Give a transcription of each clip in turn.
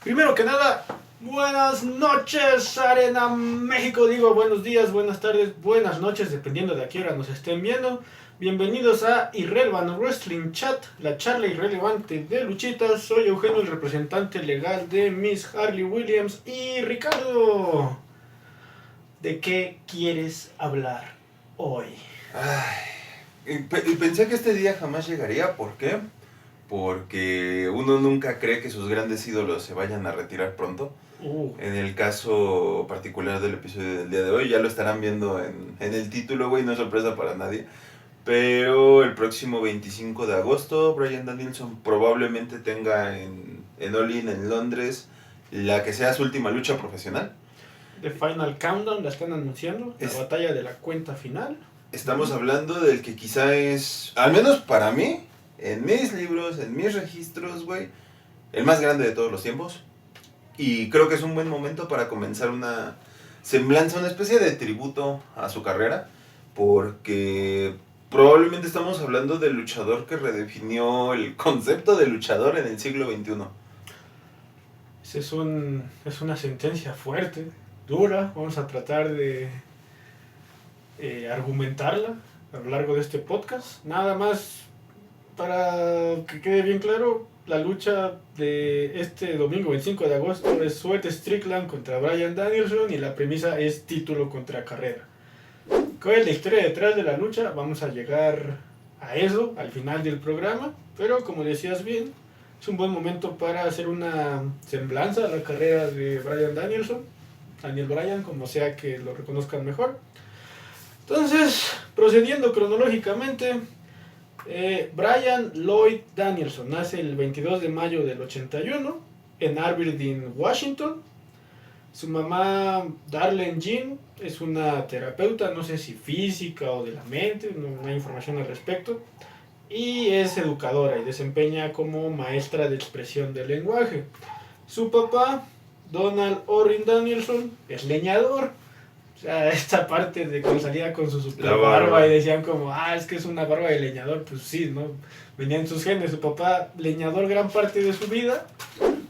Primero que nada, buenas noches, Arena México. Digo, buenos días, buenas tardes, buenas noches, dependiendo de a qué hora nos estén viendo. Bienvenidos a Irrelevant Wrestling Chat, la charla irrelevante de luchitas. Soy Eugenio, el representante legal de Miss Harley Williams. Y Ricardo, ¿de qué quieres hablar hoy? Y pensé que este día jamás llegaría. ¿Por qué? Porque uno nunca cree que sus grandes ídolos se vayan a retirar pronto. En el caso particular del episodio del día de hoy, ya lo estarán viendo en el título, güey, no es sorpresa para nadie. Pero el próximo 25 de agosto, Bryan Danielson probablemente tenga en All In en Londres la que sea su última lucha profesional. The Final Countdown, la están anunciando, la batalla de la cuenta final. Estamos hablando del que quizá es, al menos para mí, en mis libros, en mis registros, güey, el más grande de todos los tiempos. Y creo que es un buen momento para comenzar una semblanza, una especie de tributo a su carrera, porque probablemente estamos hablando del luchador que redefinió el concepto de luchador en el siglo XXI. Es una sentencia fuerte, dura. Vamos a tratar de argumentarla a lo largo de este podcast. Nada más para que quede bien claro, la lucha de este domingo 25 de agosto es Sweat Strickland contra Bryan Danielson y la premisa es título contra carrera. ¿Cuál es la historia detrás de la lucha? Vamos a llegar a eso al final del programa, pero como decías bien, es un buen momento para hacer una semblanza a la carrera de Bryan Danielson, Daniel Bryan, como sea que lo reconozcan mejor. Entonces, procediendo cronológicamente, Bryan Lloyd Danielson nace el 22 de mayo del 81 en Aberdeen, Washington. Su mamá, Darlene Jean, es una terapeuta, no sé si física o de la mente, no hay información al respecto. Y es educadora y desempeña como maestra de expresión del lenguaje. Su papá, Donald Orrin Danielson, es leñador. O sea, esta parte de cuando salía con su super barba y decían como, es que es una barba de leñador, pues sí, ¿no? Venía en sus genes. Su papá, leñador gran parte de su vida.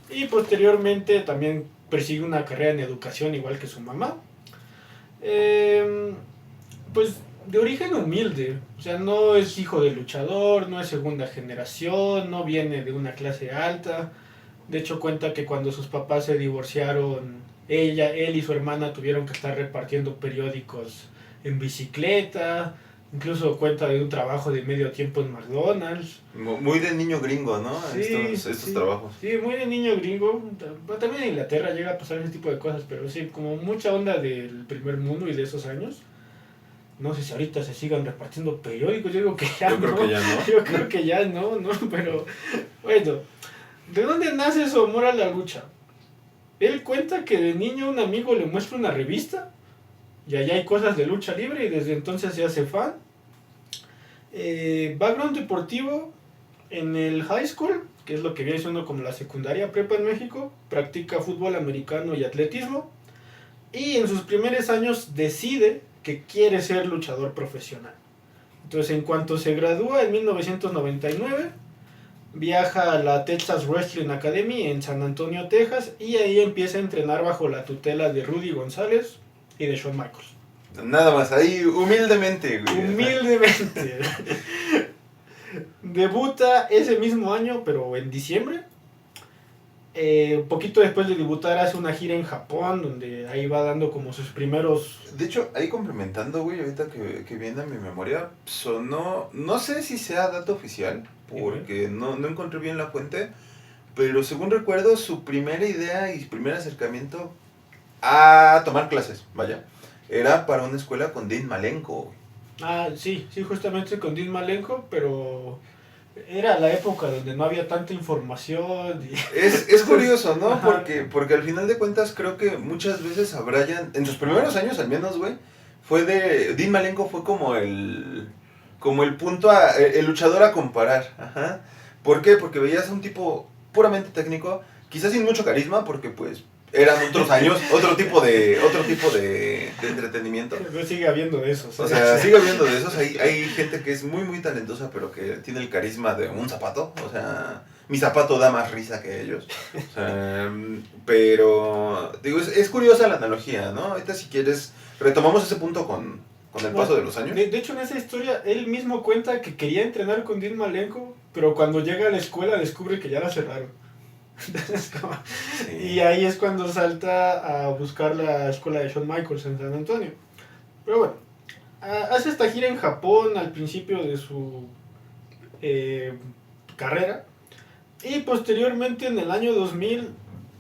Y posteriormente también persigue una carrera en educación igual que su mamá. Pues de origen humilde, o sea, no es hijo de luchador, no es segunda generación, no viene de una clase alta. De hecho cuenta que cuando sus papás se divorciaron, él y su hermana tuvieron que estar repartiendo periódicos en bicicleta. Incluso cuenta de un trabajo de medio tiempo en McDonald's. Muy de niño gringo, ¿no? Sí, estos trabajos. Sí, muy de niño gringo. También en Inglaterra llega a pasar ese tipo de cosas, pero sí, como mucha onda del primer mundo y de esos años. No sé si ahorita se sigan repartiendo periódicos, yo digo que ya no. Creo que ya no. Yo creo que ya no, pero bueno. ¿De dónde nace su amor a la lucha? Él cuenta que de niño un amigo le muestra una revista y allá hay cosas de lucha libre y desde entonces se hace fan. Background deportivo en el high school, que es lo que viene siendo como la secundaria prepa en México, practica fútbol americano y atletismo y en sus primeros años decide que quiere ser luchador profesional. Entonces en cuanto se gradúa en 1999, viaja a la Texas Wrestling Academy en San Antonio, Texas, y ahí empieza a entrenar bajo la tutela de Rudy González y de Shawn Michaels. Nada más, ahí humildemente, güey. Humildemente. Debuta ese mismo año, pero en diciembre. Poquito después de debutar hace una gira en Japón, donde ahí va dando como sus primeros... De hecho, ahí complementando, güey, ahorita que viene a mi memoria, sonó, no sé si sea dato oficial, porque no encontré bien la fuente, pero según recuerdo, su primera idea y primer acercamiento a tomar clases, vaya, era para una escuela con Dean Malenko. Sí, justamente con Dean Malenko, pero... era la época donde no había tanta información. Es curioso, ¿no? Porque al final de cuentas creo que muchas veces a Bryan, en sus primeros años al menos, güey, Dean Malenko fue como el punto, el luchador a comparar. Ajá. ¿Por qué? Porque veías a un tipo puramente técnico, quizás sin mucho carisma, porque pues eran otros años, otro tipo de entretenimiento. Pero sigue habiendo de esos. O sea, sigue habiendo de esos. Hay gente que es muy, muy talentosa, pero que tiene el carisma de un zapato. O sea, mi zapato da más risa que ellos. O sea, pero, digo, es curiosa la analogía, ¿no? Ahorita si quieres, retomamos ese punto con el paso de los años. De hecho, en esa historia, él mismo cuenta que quería entrenar con Dean Malenko, pero cuando llega a la escuela descubre que ya la cerraron. Sí. Y ahí es cuando salta a buscar la escuela de Shawn Michaels en San Antonio. Pero bueno, hace esta gira en Japón al principio de su carrera. Y posteriormente en el año 2000,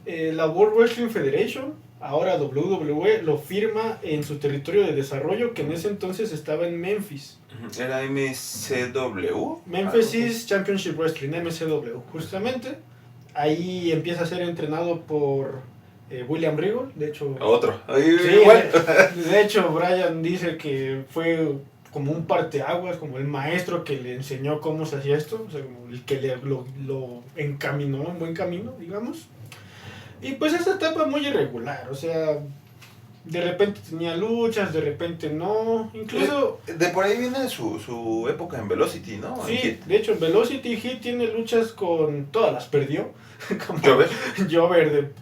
la World Wrestling Federation, ahora WWE, lo firma en su territorio de desarrollo, que en ese entonces estaba en Memphis. ¿Era MCW? Memphis Championship Wrestling, MCW, justamente. Ahí empieza a ser entrenado por William Regal, de hecho... Otro. Sí, igual. De hecho, Bryan dice que fue como un parteaguas, como el maestro que le enseñó cómo se hacía esto, o sea, como el que lo encaminó en buen camino, digamos. Y pues esta etapa muy irregular, o sea, de repente tenía luchas, de repente no, incluso... De por ahí viene su época en Velocity, ¿no? Sí, de hecho en Velocity Heat tiene luchas con... todas las perdió. Como Jover,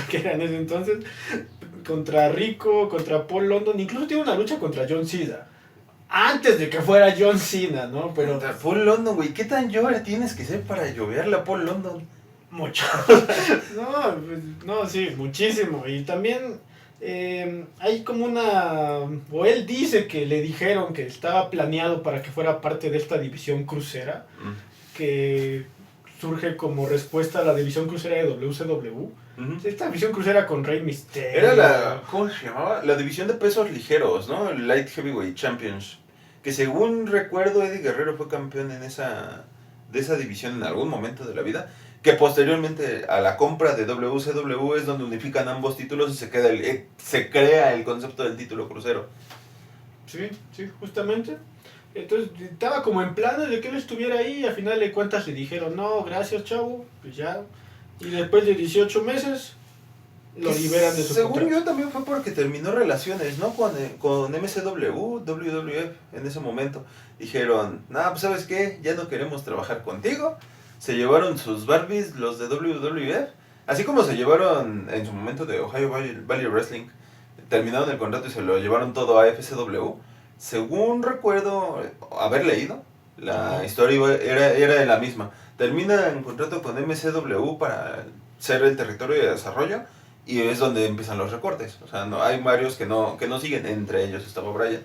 que era en ese entonces, contra Rico, contra Paul London, incluso tiene una lucha contra John Cena. Antes de que fuera John Cena, ¿no? Pero... Contra Paul London, güey, ¿qué tan Jover tienes que ser para lloverle a Paul London? Mucho. No, sí, muchísimo. Y también hay como una... o él dice que le dijeron que estaba planeado para que fuera parte de esta división crucera, que surge como respuesta a la división crucera de WCW. Esta división crucera con Rey Mysterio. Era la... ¿cómo se llamaba? La división de pesos ligeros, ¿no? El Light Heavyweight Champions. Que según recuerdo, Eddie Guerrero fue campeón de esa división en algún momento de la vida. Que posteriormente a la compra de WCW es donde unifican ambos títulos y se crea el concepto del título crucero. Sí, justamente. Entonces estaba como en planes de que él estuviera ahí y a final de cuentas le dijeron, no, gracias chavo, pues ya. Y después de 18 meses lo liberan de su según contrato. Yo también fue porque terminó relaciones, ¿no? Con MCW, WWF en ese momento. Dijeron, pues ¿sabes qué? Ya no queremos trabajar contigo. Se llevaron sus Barbies, los de WWF, así como se llevaron en su momento de Ohio Valley Wrestling. Terminaron el contrato y se lo llevaron todo a FCW. Según recuerdo haber leído, la historia era la misma. Termina en contrato con MCW para ser el territorio de desarrollo y es donde empiezan los recortes. O sea, no, hay varios que no siguen, entre ellos estaba Bryan.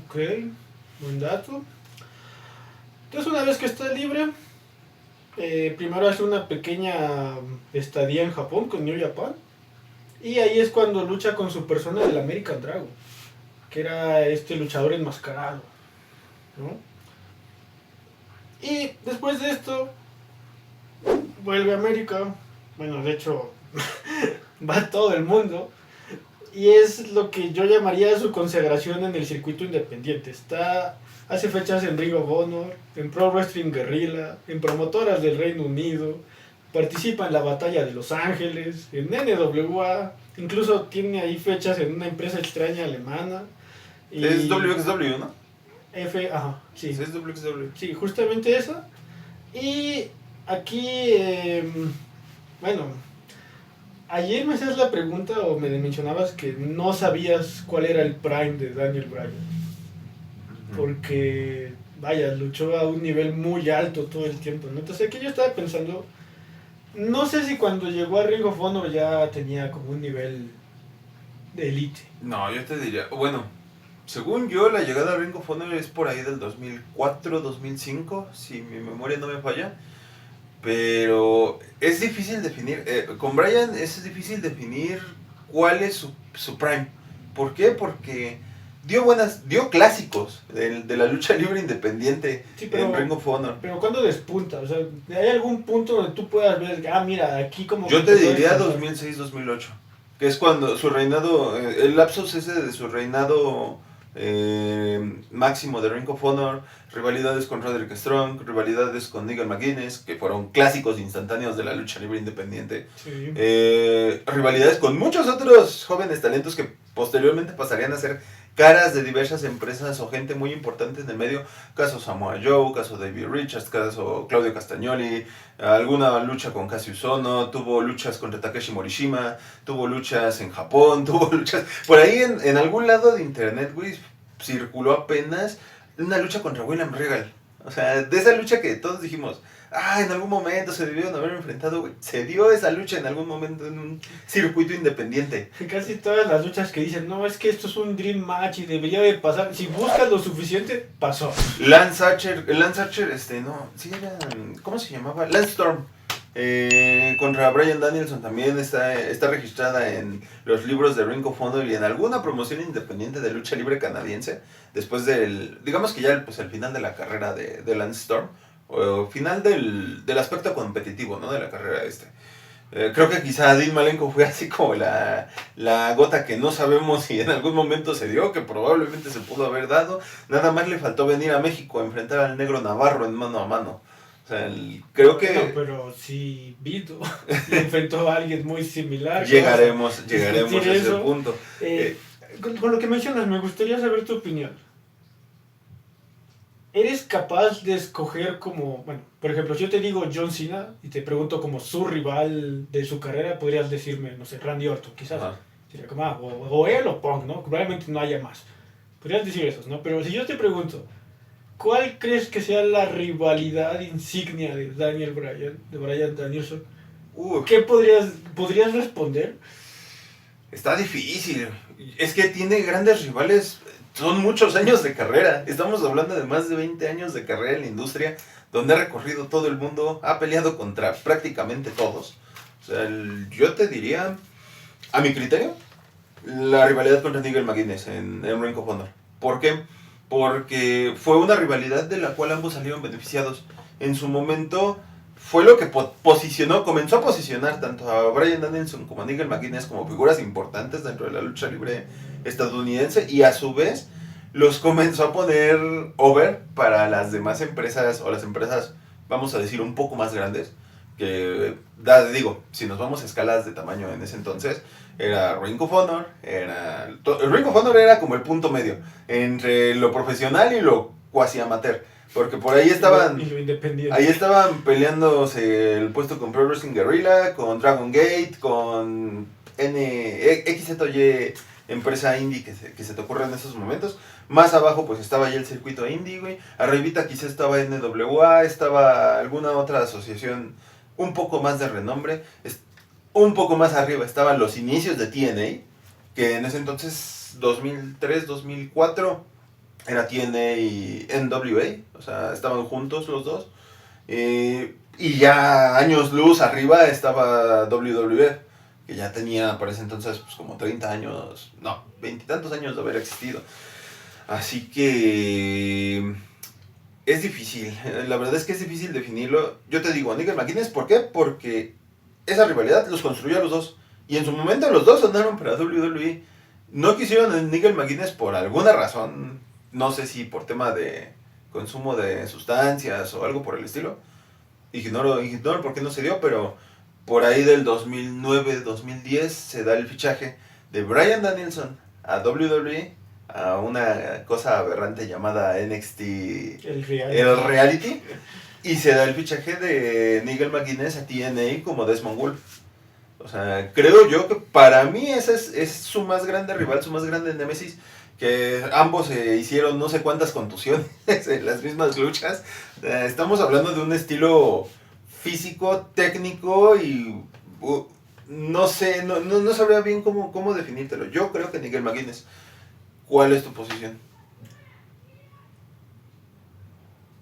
Ok, buen dato. Entonces una vez que está libre, primero hace una pequeña estadía en Japón con New Japan. Y ahí es cuando lucha con su persona del American Dragon, que era este luchador enmascarado, ¿no? Y después de esto, vuelve a América. Bueno, de hecho, va todo el mundo. Y es lo que yo llamaría su consagración en el circuito independiente. Hace fechas en Ring of Honor, en Pro Wrestling Guerrilla, en promotoras del Reino Unido. Participa en la Batalla de Los Ángeles, en NWA, incluso tiene ahí fechas en una empresa extraña alemana. Y es WXW, ¿no? Sí. Es WXW. Sí, justamente esa. Y aquí, bueno, ayer me hacías la pregunta o me mencionabas que no sabías cuál era el prime de Daniel Bryan. Porque, vaya, luchó a un nivel muy alto todo el tiempo, ¿no? Entonces aquí yo estaba pensando... No sé si cuando llegó a Ring of Honor ya tenía como un nivel de elite. No, yo te diría, bueno, según yo la llegada a Ring of Honor es por ahí del 2004, 2005, si mi memoria no me falla. Pero es difícil definir, con Bryan es difícil definir cuál es su prime. ¿Por qué? Porque dio clásicos de la lucha libre independiente, sí, en Ring of Honor. Pero ¿cuándo despunta? O sea, ¿hay algún punto donde tú puedas ver, mira, aquí como... Yo te diría 2006-2008, que es cuando su reinado, el lapsus ese de su reinado máximo de Ring of Honor, rivalidades con Roderick Strong, rivalidades con Nigel McGuinness, que fueron clásicos instantáneos de la lucha libre independiente, Sí. Rivalidades con muchos otros jóvenes talentos que posteriormente pasarían a ser caras de diversas empresas o gente muy importante en el medio, caso Samoa Joe, caso David Richards, caso Claudio Castagnoli, alguna lucha con Cassius Ohno, tuvo luchas contra Takeshi Morishima, tuvo luchas en Japón, tuvo luchas... Por ahí en algún lado de internet, güey, circuló apenas una lucha contra William Regal. O sea, de esa lucha que todos dijimos, en algún momento se debieron haber enfrentado, güey. Se dio esa lucha en algún momento en un circuito independiente. Casi todas las luchas que dicen, no, es que esto es un dream match y debería de pasar. Si buscas lo suficiente, pasó. Lance Archer, no, sí era, ¿cómo se llamaba? Lance Storm. Contra Bryan Danielson también está registrada en los libros de Ring of Honor y en alguna promoción independiente de lucha libre canadiense. Después digamos que ya pues, el final de la carrera de Lance Storm. O final del aspecto competitivo, ¿no? De la carrera creo que quizá Dean Malenko fue así como la gota que no sabemos si en algún momento se dio, que probablemente se pudo haber dado. Nada más le faltó venir a México a enfrentar al Negro Navarro en mano a mano. O sea, creo que... No, pero si Vito enfrentó a alguien muy similar. Llegaremos a ese punto. Con lo que mencionas, me gustaría saber tu opinión. ¿Eres capaz de escoger como, bueno, por ejemplo, si yo te digo John Cena y te pregunto como su rival de su carrera, podrías decirme, no sé, Randy Orton, quizás. Ajá. Sería como, o él o Punk, ¿no? Probablemente no haya más. Podrías decir esos, ¿no? Pero si yo te pregunto, ¿cuál crees que sea la rivalidad insignia de Bryan Danielson? ¿Qué podrías responder? Está difícil. Es que tiene grandes rivales. Son muchos años de carrera. Estamos hablando de más de 20 años de carrera en la industria, donde ha recorrido todo el mundo, ha peleado contra prácticamente todos. O sea, yo te diría, a mi criterio, la rivalidad contra Nigel McGuinness en Ring of Honor. ¿Por qué? Porque fue una rivalidad de la cual ambos salieron beneficiados. En su momento fue lo que comenzó a posicionar tanto a Bryan Danielson como a Nigel McGuinness como figuras importantes dentro de la lucha libre estadounidense, y a su vez los comenzó a poner over para las demás empresas, o las empresas, vamos a decir, un poco más grandes, que, si nos vamos a escalas de tamaño en ese entonces, era Ring of Honor, Ring of Honor era como el punto medio entre lo profesional y lo cuasi amateur, porque por ahí estaban, peleándose el puesto con Pro Wrestling Guerrilla, con Dragon Gate, con XZY, empresa indie que se te ocurre en esos momentos. Más abajo pues estaba ya el circuito indie, güey. Arribita quizá estaba NWA, estaba alguna otra asociación un poco más de renombre. Un poco más arriba estaban los inicios de TNA, que en ese entonces, 2003, 2004, era TNA y NWA, o sea, estaban juntos los dos. Y ya años luz arriba estaba WWE, que ya tenía para ese entonces pues como 30 años, no, 20 y tantos años de haber existido. Así que es difícil, la verdad es que es difícil definirlo. Yo te digo, Nigel McGuinness, ¿por qué? Porque esa rivalidad los construyó a los dos, y en su momento los dos sonaron para WWE. No quisieron a Nigel McGuinness por alguna razón, no sé si por tema de consumo de sustancias o algo por el estilo. Ignoro por qué no se dio, pero por ahí del 2009-2010 se da el fichaje de Bryan Danielson a WWE, a una cosa aberrante llamada NXT, el reality, y se da el fichaje de Nigel McGuinness a TNA como Desmond Wolf. O sea, creo yo que para mí ese es su más grande rival, su más grande némesis, que ambos se hicieron no sé cuántas contusiones en las mismas luchas. Estamos hablando de un estilo físico, técnico y no sé, no sabría bien cómo definírtelo. Yo creo que Nigel McGuinness. ¿Cuál es tu posición?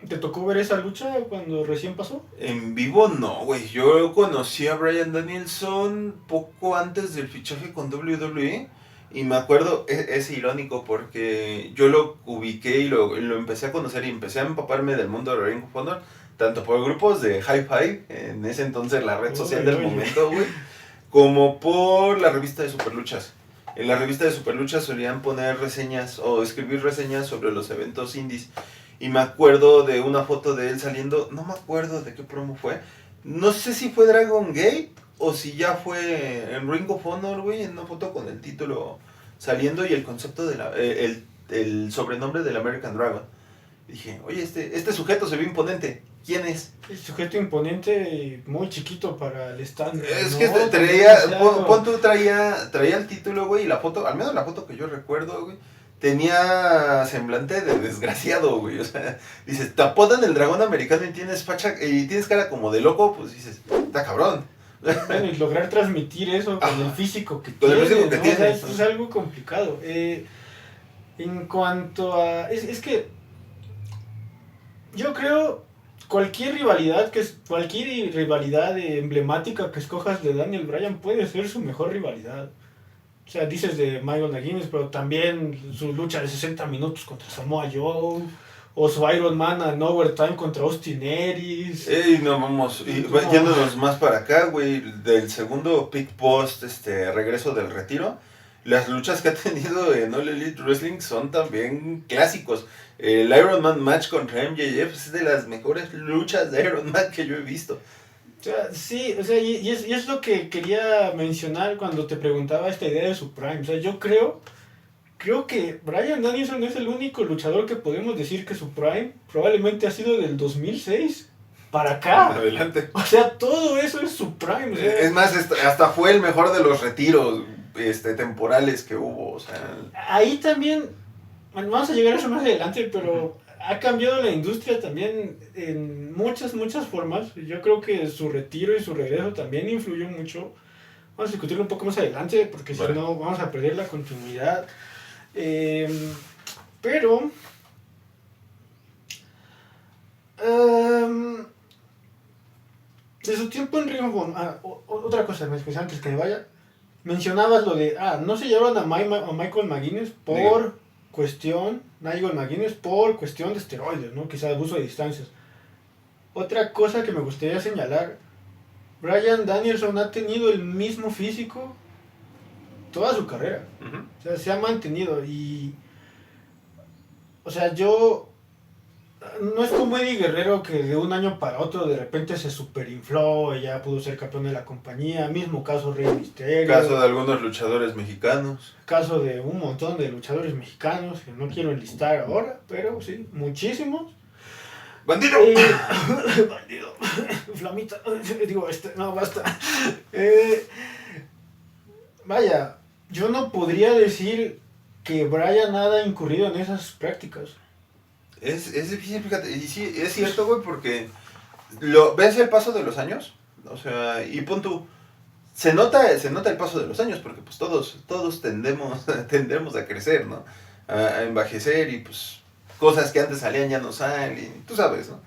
¿Te tocó ver esa lucha cuando recién pasó? En vivo no, güey. Yo conocí a Bryan Danielson poco antes del fichaje con WWE. Y me acuerdo, es irónico porque yo lo ubiqué y lo empecé a conocer y empecé a empaparme del mundo de Ring of Honor, tanto por grupos de Hi-Fi, en ese entonces la red social del momento, güey, como por la revista de Superluchas, en la revista de Superlucha solían poner reseñas o escribir reseñas sobre los eventos indies. Y me acuerdo de una foto de él saliendo, no me acuerdo de qué promo fue. No sé si fue Dragon Gate o si ya fue en Ring of Honor, güey, en una foto con el título saliendo y el concepto de el sobrenombre del American Dragon. Dije, oye, este sujeto se ve imponente. ¿Quién es? El sujeto imponente, muy chiquito para el stand. Es que traía el título, güey, y la foto, al menos la foto que yo recuerdo, güey, tenía semblante de desgraciado, güey. O sea, dices, te apodan el dragón americano y tienes cara como de loco, pues dices, está cabrón. Bueno, y lograr transmitir eso con el físico que con tiene, el físico que ¿no? tiene. O sea, es algo complicado. En cuanto a... Es que yo creo cualquier rivalidad emblemática que escojas de Daniel Bryan puede ser su mejor rivalidad. O sea, dices de Michael McGuinness, pero también su lucha de 60 minutos contra Samoa Joe, o su Iron Man en Overtime contra Austin Aries. No, vamos, yéndonos más para acá, güey, del segundo Pick Post, regreso del retiro, las luchas que ha tenido en All Elite Wrestling son también clásicos. El Iron Man match contra MJF es de las mejores luchas de Iron Man que yo he visto. O sea, sí, o sea, y es lo que quería mencionar cuando te preguntaba esta idea de su prime. O sea, yo creo que Bryan Danielson es el único luchador que podemos decir que su prime probablemente ha sido del 2006 para acá. Adelante. O sea, todo eso es su prime. O sea, es más, hasta fue el mejor de los retiros temporales que hubo. O sea, ahí también, bueno, vamos a llegar a eso más adelante, pero ha cambiado la industria también en muchas formas. Yo creo que su retiro y su regreso también influyó mucho. Vamos a discutirlo un poco más adelante, porque si no vamos a perder la continuidad. Pero de su tiempo en Ring of Honor, otra cosa, antes que me vaya, mencionabas lo de, no se llevaron a Michael McGuinness por cuestión de esteroides, ¿no? Quizá abuso de distancias. Otra cosa que me gustaría señalar, Bryan Danielson ha tenido el mismo físico toda su carrera. Uh-huh. O sea, se ha mantenido y... O sea, no es como Eddie Guerrero que de un año para otro de repente se superinfló y ya pudo ser campeón de la compañía. Mismo caso Rey Mysterio. Caso de algunos luchadores mexicanos. Caso de un montón de luchadores mexicanos que no quiero enlistar ahora, pero sí, muchísimos. ¡Bandido! Bandido. Flamita. No, basta. Vaya, yo no podría decir que Bryan haya incurrido en esas prácticas. Es difícil, fíjate, y sí, es cierto, güey, porque ¿ves el paso de los años? O sea, y pon tú, se nota el paso de los años, porque pues todos tendemos a crecer, ¿no? A envejecer y pues cosas que antes salían ya no salen, tú sabes, ¿no?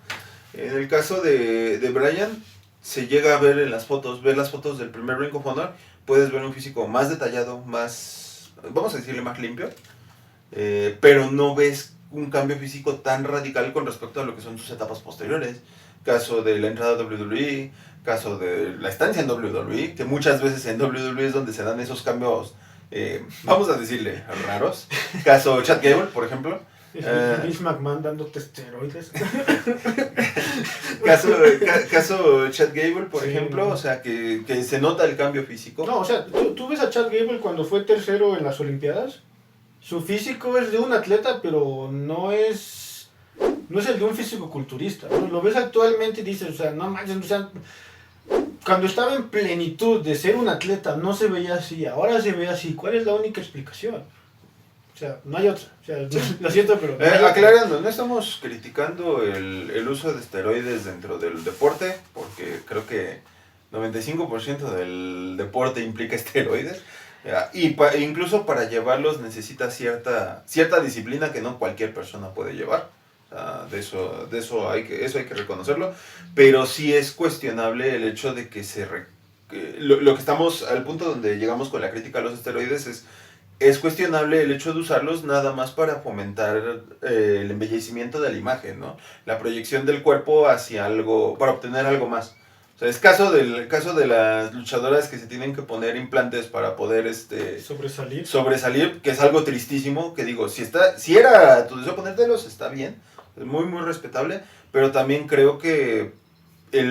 En el caso de Bryan, se llega a ver en las fotos, del primer Ring of Honor, puedes ver un físico más detallado, más, vamos a decirle más limpio, pero no ves un cambio físico tan radical con respecto a lo que son sus etapas posteriores. Caso de la entrada a WWE, caso de la estancia en WWE, que muchas veces en WWE es donde se dan esos cambios, vamos a decirle, raros. Caso Chad Gable, por ejemplo. Vince McMahon dándote esteroides. caso Chad Gable, por ejemplo, no. O sea, que se nota el cambio físico. No, o sea, tú ves a Chad Gable cuando fue tercero en las Olimpiadas. Su físico es de un atleta, pero no es el de un físico-culturista, ¿no? Lo ves actualmente y dices, o sea, no manches, o sea, cuando estaba en plenitud de ser un atleta no se veía así, ahora se ve así. ¿Cuál es la única explicación? O sea, no hay otra. O sea, lo siento, pero... No aclarando, no estamos criticando el uso de esteroides dentro del deporte, porque creo que 95% del deporte implica esteroides. Y incluso para llevarlos necesita cierta disciplina que no cualquier persona puede llevar. O sea, eso hay que reconocerlo. Pero sí es cuestionable el hecho de que lo que estamos, al punto donde llegamos con la crítica a los esteroides es cuestionable el hecho de usarlos nada más para fomentar el embellecimiento de la imagen, ¿no? La proyección del cuerpo hacia algo, para obtener algo más. O O sea, es caso de las luchadoras que se tienen que poner implantes para poder sobresalir, que es algo tristísimo, que digo, si era tu deseo ponértelos, está bien, es muy muy respetable, pero también creo que en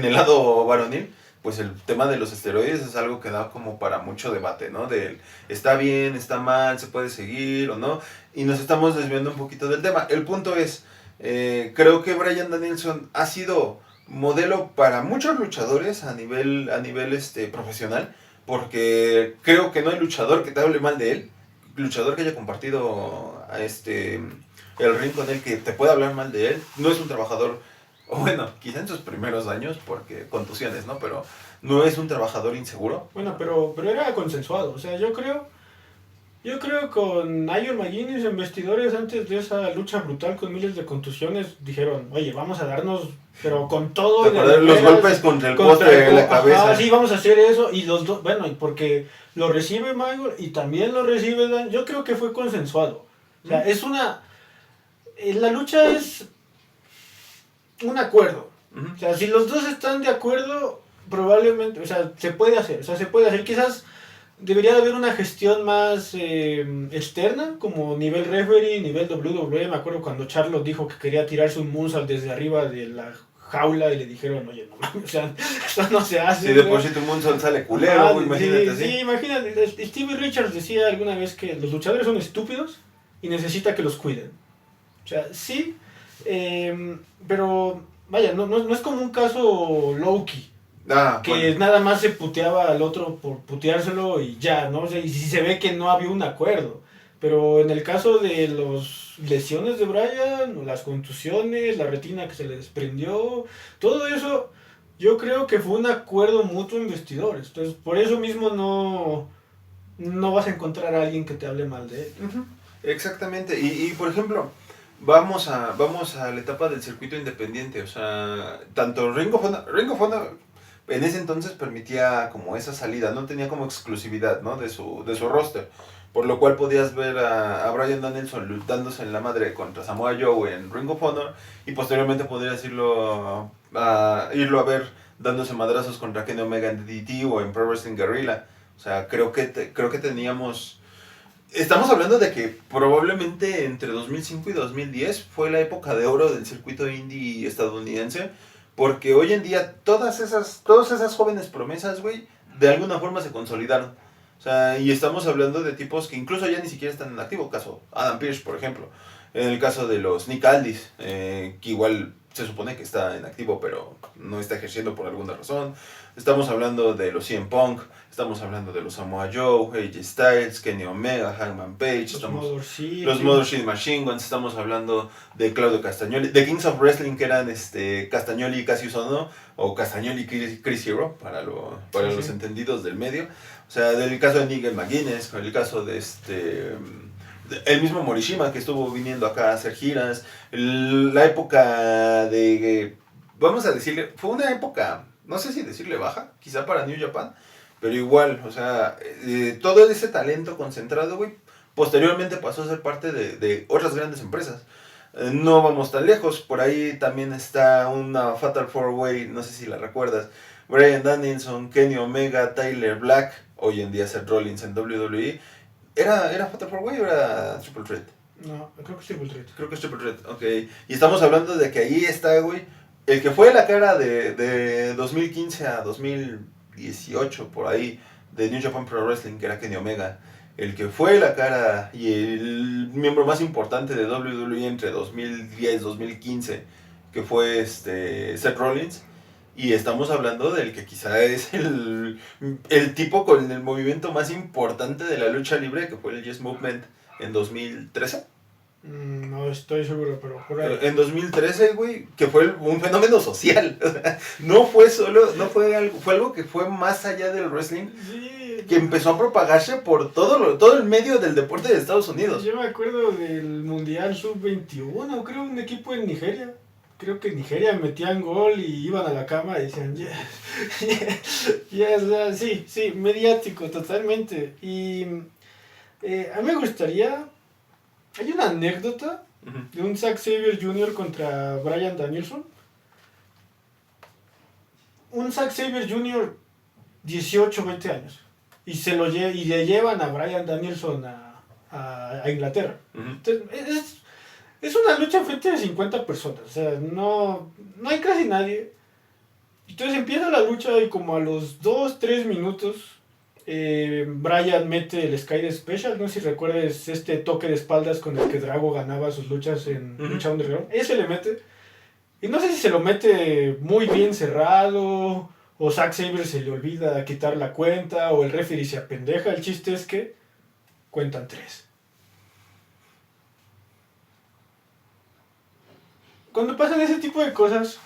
el lado varonil, pues el tema de los esteroides es algo que da como para mucho debate, ¿no? De está bien, está mal, se puede seguir o no, y nos estamos desviando un poquito del tema. El punto es, creo que Bryan Danielson ha sido modelo para muchos luchadores a nivel profesional, porque creo que no hay luchador que te hable mal de él, luchador que haya compartido el ring con él que te pueda hablar mal de él. No es un trabajador, bueno, quizá en sus primeros años, porque contusiones, ¿no? Pero no es un trabajador inseguro. Bueno, pero era consensuado, o sea, yo creo con Nigel McGuinness en vestidores antes de esa lucha brutal con miles de contusiones, dijeron, oye, vamos a darnos, pero con todo. Los golpes contra el poste de la cabeza. Sí, vamos a hacer eso. Y los dos, bueno, porque lo recibe Michael y también lo recibe Dan. Yo creo que fue consensuado. O sea, la lucha es un acuerdo. O sea, si los dos están de acuerdo, probablemente, o sea, se puede hacer. Quizás debería de haber una gestión más externa, como nivel referee, nivel WWE. Me acuerdo cuando Charlotte dijo que quería tirarse un moonsault desde arriba de la jaula y le dijeron, oye, no mames, o sea, eso no se hace. Sí, de por sí tu moonsault sale culero, imagínate. Sí, imagínate. Stevie Richards decía alguna vez que los luchadores son estúpidos y necesita que los cuiden. O sea, sí, pero vaya, no es como un caso Low-Key. Que nada más se puteaba al otro por puteárselo y ya, ¿no? O sea, y si se ve que no había un acuerdo. Pero en el caso de las lesiones de Bryan, las contusiones, la retina que se le desprendió, todo eso, yo creo que fue un acuerdo mutuo en vestidores. Entonces, por eso mismo no vas a encontrar a alguien que te hable mal de él. Exactamente. Y por ejemplo, vamos a la etapa del circuito independiente. O sea, tanto Ring of Honor en ese entonces permitía como esa salida, no tenía como exclusividad, ¿no? de su roster, por lo cual podías ver a Bryan Danielson dándose en la madre contra Samoa Joe en Ring of Honor, y posteriormente podrías irlo a ver dándose madrazos contra Kenny Omega en DDT o en Pro Wrestling Guerrilla. O sea, creo que teníamos... Estamos hablando de que probablemente entre 2005 y 2010 fue la época de oro del circuito indie estadounidense, porque hoy en día todas esas jóvenes promesas, güey, de alguna forma se consolidaron. O sea, y estamos hablando de tipos que incluso ya ni siquiera están en activo. Caso Adam Pearce, por ejemplo. En el caso de los Nick Aldis, que igual se supone que está en activo, pero no está ejerciendo por alguna razón. Estamos hablando de los CM Punk, estamos hablando de los Samoa Joe, AJ Styles, Kenny Omega, Hangman Page, los Motor City Machine Guns, estamos hablando de Claudio Castagnoli, de Kings of Wrestling, que eran Castagnoli y Cassius Ohno, o Castagnoli y Chris Hero, para los entendidos del medio. O sea, del caso de Nigel McGuinness, con el caso de el mismo Morishima, que estuvo viniendo acá a hacer giras. La época de... Vamos a decirle... Fue una época, no sé si decirle baja, quizá para New Japan, pero igual, o sea, todo ese talento concentrado, güey, posteriormente pasó a ser parte de otras grandes empresas. No vamos tan lejos, por ahí también está una Fatal 4-Way, no sé si la recuerdas. Bryan Danielson, Kenny Omega, Tyler Black, hoy en día Seth Rollins en WWE. ¿Era Fatal 4-Way o era Triple Threat? No, creo que es Triple Threat. Creo que es Triple Threat, ok. Y estamos hablando de que ahí está, güey, el que fue la cara de 2015 a 2018, por ahí, de New Japan Pro Wrestling, que era Kenny Omega. El que fue la cara y el miembro más importante de WWE entre 2010 y 2015, que fue Seth Rollins. Y estamos hablando del que quizá es el tipo con el movimiento más importante de la lucha libre, que fue el Yes Movement en 2013. No estoy seguro, pero por ahí. En 2013, güey, que fue un fenómeno social. No fue algo que fue más allá del wrestling, sí, que empezó a propagarse por todo el medio del deporte de Estados Unidos. Yo me acuerdo del Mundial Sub-21, creo, un equipo en Nigeria. Creo que en Nigeria metían gol y iban a la cama y decían, yes, sí, mediático totalmente. Y a mí me gustaría, hay una anécdota de un Zack Sabre Jr. contra Bryan Danielson. un Zack Sabre Jr. 18, 20 años. Y le llevan a Bryan Danielson a Inglaterra. Entonces, es una lucha frente a 50 personas. O sea, no hay casi nadie. Entonces empieza la lucha y como a los 2-3 minutos Bryan mete el Sky Special. No sé si recuerdes este toque de espaldas con el que Drago ganaba sus luchas en Lucha Underground. Ese le mete. Y no sé si se lo mete muy bien cerrado, o Zack Sabre se le olvida quitar la cuenta, o el referee se apendeja. El chiste es que cuentan 3. Cuando pasan ese tipo de cosas,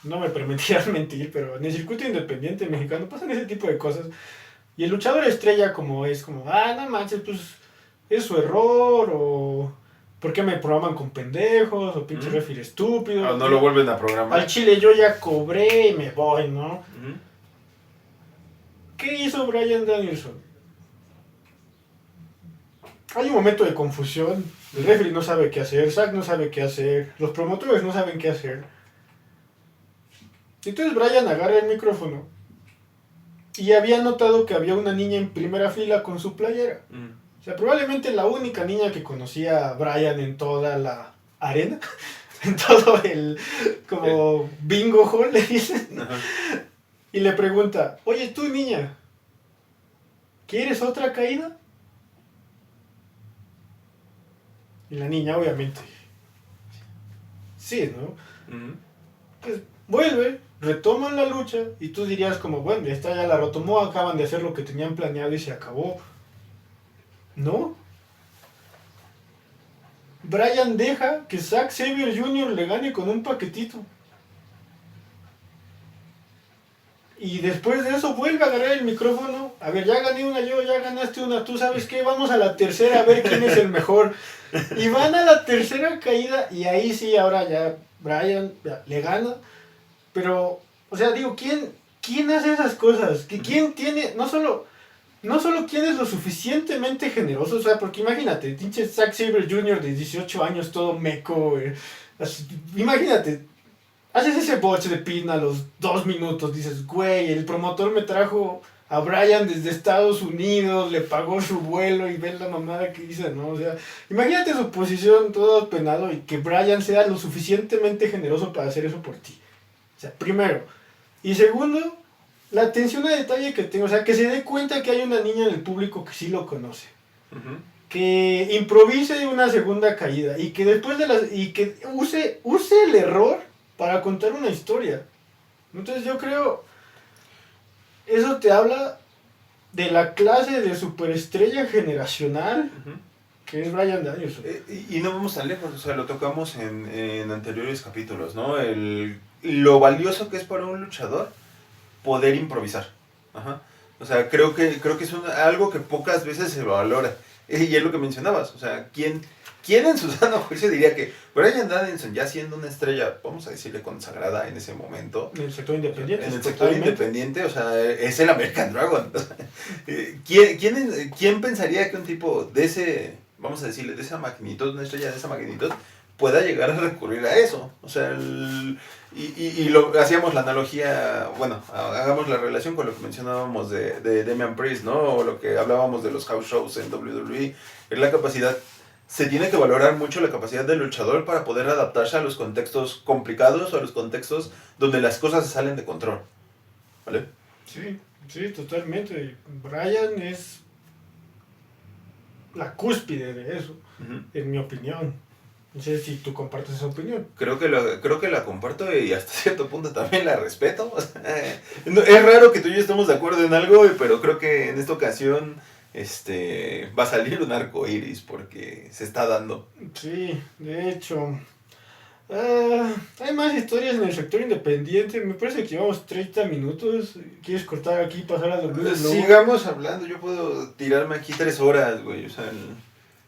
no me permitirán mentir, pero en el circuito independiente mexicano pasan ese tipo de cosas. Y el luchador estrella no manches, pues es su error, o ¿por qué me programan con pendejos? O pinche referee estúpido. No lo vuelven a programar. Al chile yo ya cobré y me voy, ¿no? ¿Qué hizo Bryan Danielson? Hay un momento de confusión. El referee no sabe qué hacer, Zack no sabe qué hacer, los promotores no saben qué hacer. Entonces Bryan agarra el micrófono y había notado que había una niña en primera fila con su playera. O sea, probablemente la única niña que conocía a Bryan en toda la arena, en todo el como bingo hall, le dicen. Y le pregunta, oye tú niña, ¿quieres otra caída? Y la niña obviamente, sí, ¿no? Pues vuelve, retoman la lucha y tú dirías como, bueno, esta ya la retomó, acaban de hacer lo que tenían planeado y se acabó. ¿No? Bryan deja que Zack Sabre Jr. le gane con un paquetito. Y después de eso vuelve a agarrar el micrófono. A ver, ya gané una yo, ya ganaste una tú, ¿sabes qué? Vamos a la tercera a ver quién es el mejor. Y van a la tercera caída y ahí sí, ahora ya Bryan le gana. Pero, o sea, digo, ¿quién hace esas cosas? ¿Quién tiene, no solo quién es lo suficientemente generoso? O sea, porque imagínate, pinche Zack Sabre Jr. de 18 años, todo meco, imagínate, haces ese botch de pin a los 2 minutos, dices, güey, el promotor me trajo a Bryan desde Estados Unidos, le pagó su vuelo y ves la mamada que hizo, ¿no? O sea, imagínate su posición todo penado y que Bryan sea lo suficientemente generoso para hacer eso por ti. O sea, primero. Y segundo, la atención a detalle que tengo, o sea, que se dé cuenta que hay una niña en el público que sí lo conoce. Que improvise una segunda caída y que después y que use el error para contar una historia. Entonces yo creo, eso te habla de la clase de superestrella generacional que es Bryan Danielson. Y no vamos tan lejos, o sea, lo tocamos en anteriores capítulos, ¿no? Lo valioso que es para un luchador poder improvisar. O sea, creo que es algo que pocas veces se valora. Y es lo que mencionabas, o sea, ¿quién en su sano juicio diría que Bryan Danielson, ya siendo una estrella, vamos a decirle consagrada en ese momento, en el sector independiente, en el sector independiente, o sea, es el American Dragon. ¿Quién pensaría que un tipo de ese, vamos a decirle, de esa magnitud, una estrella de esa magnitud, pueda llegar a recurrir a eso? O sea, hacíamos la analogía, bueno, hagamos la relación con lo que mencionábamos de Damian Priest, ¿no? O lo que hablábamos de los house shows en WWE. Es la capacidad, se tiene que valorar mucho la capacidad del luchador para poder adaptarse a los contextos complicados o a los contextos donde las cosas se salen de control. ¿Vale? Sí, totalmente. Bryan es la cúspide de eso, en mi opinión. No sé si tú compartes esa opinión. Creo que la comparto y hasta cierto punto también la respeto. O sea, es raro que tú y yo estemos de acuerdo en algo, pero creo que en esta ocasión va a salir un arco iris porque se está dando. Sí, de hecho. Hay más historias en el sector independiente. Me parece que llevamos 30 minutos. ¿Quieres cortar aquí y pasar a dormir? Sigamos hablando. Yo puedo tirarme aquí 3 horas, güey. O sea,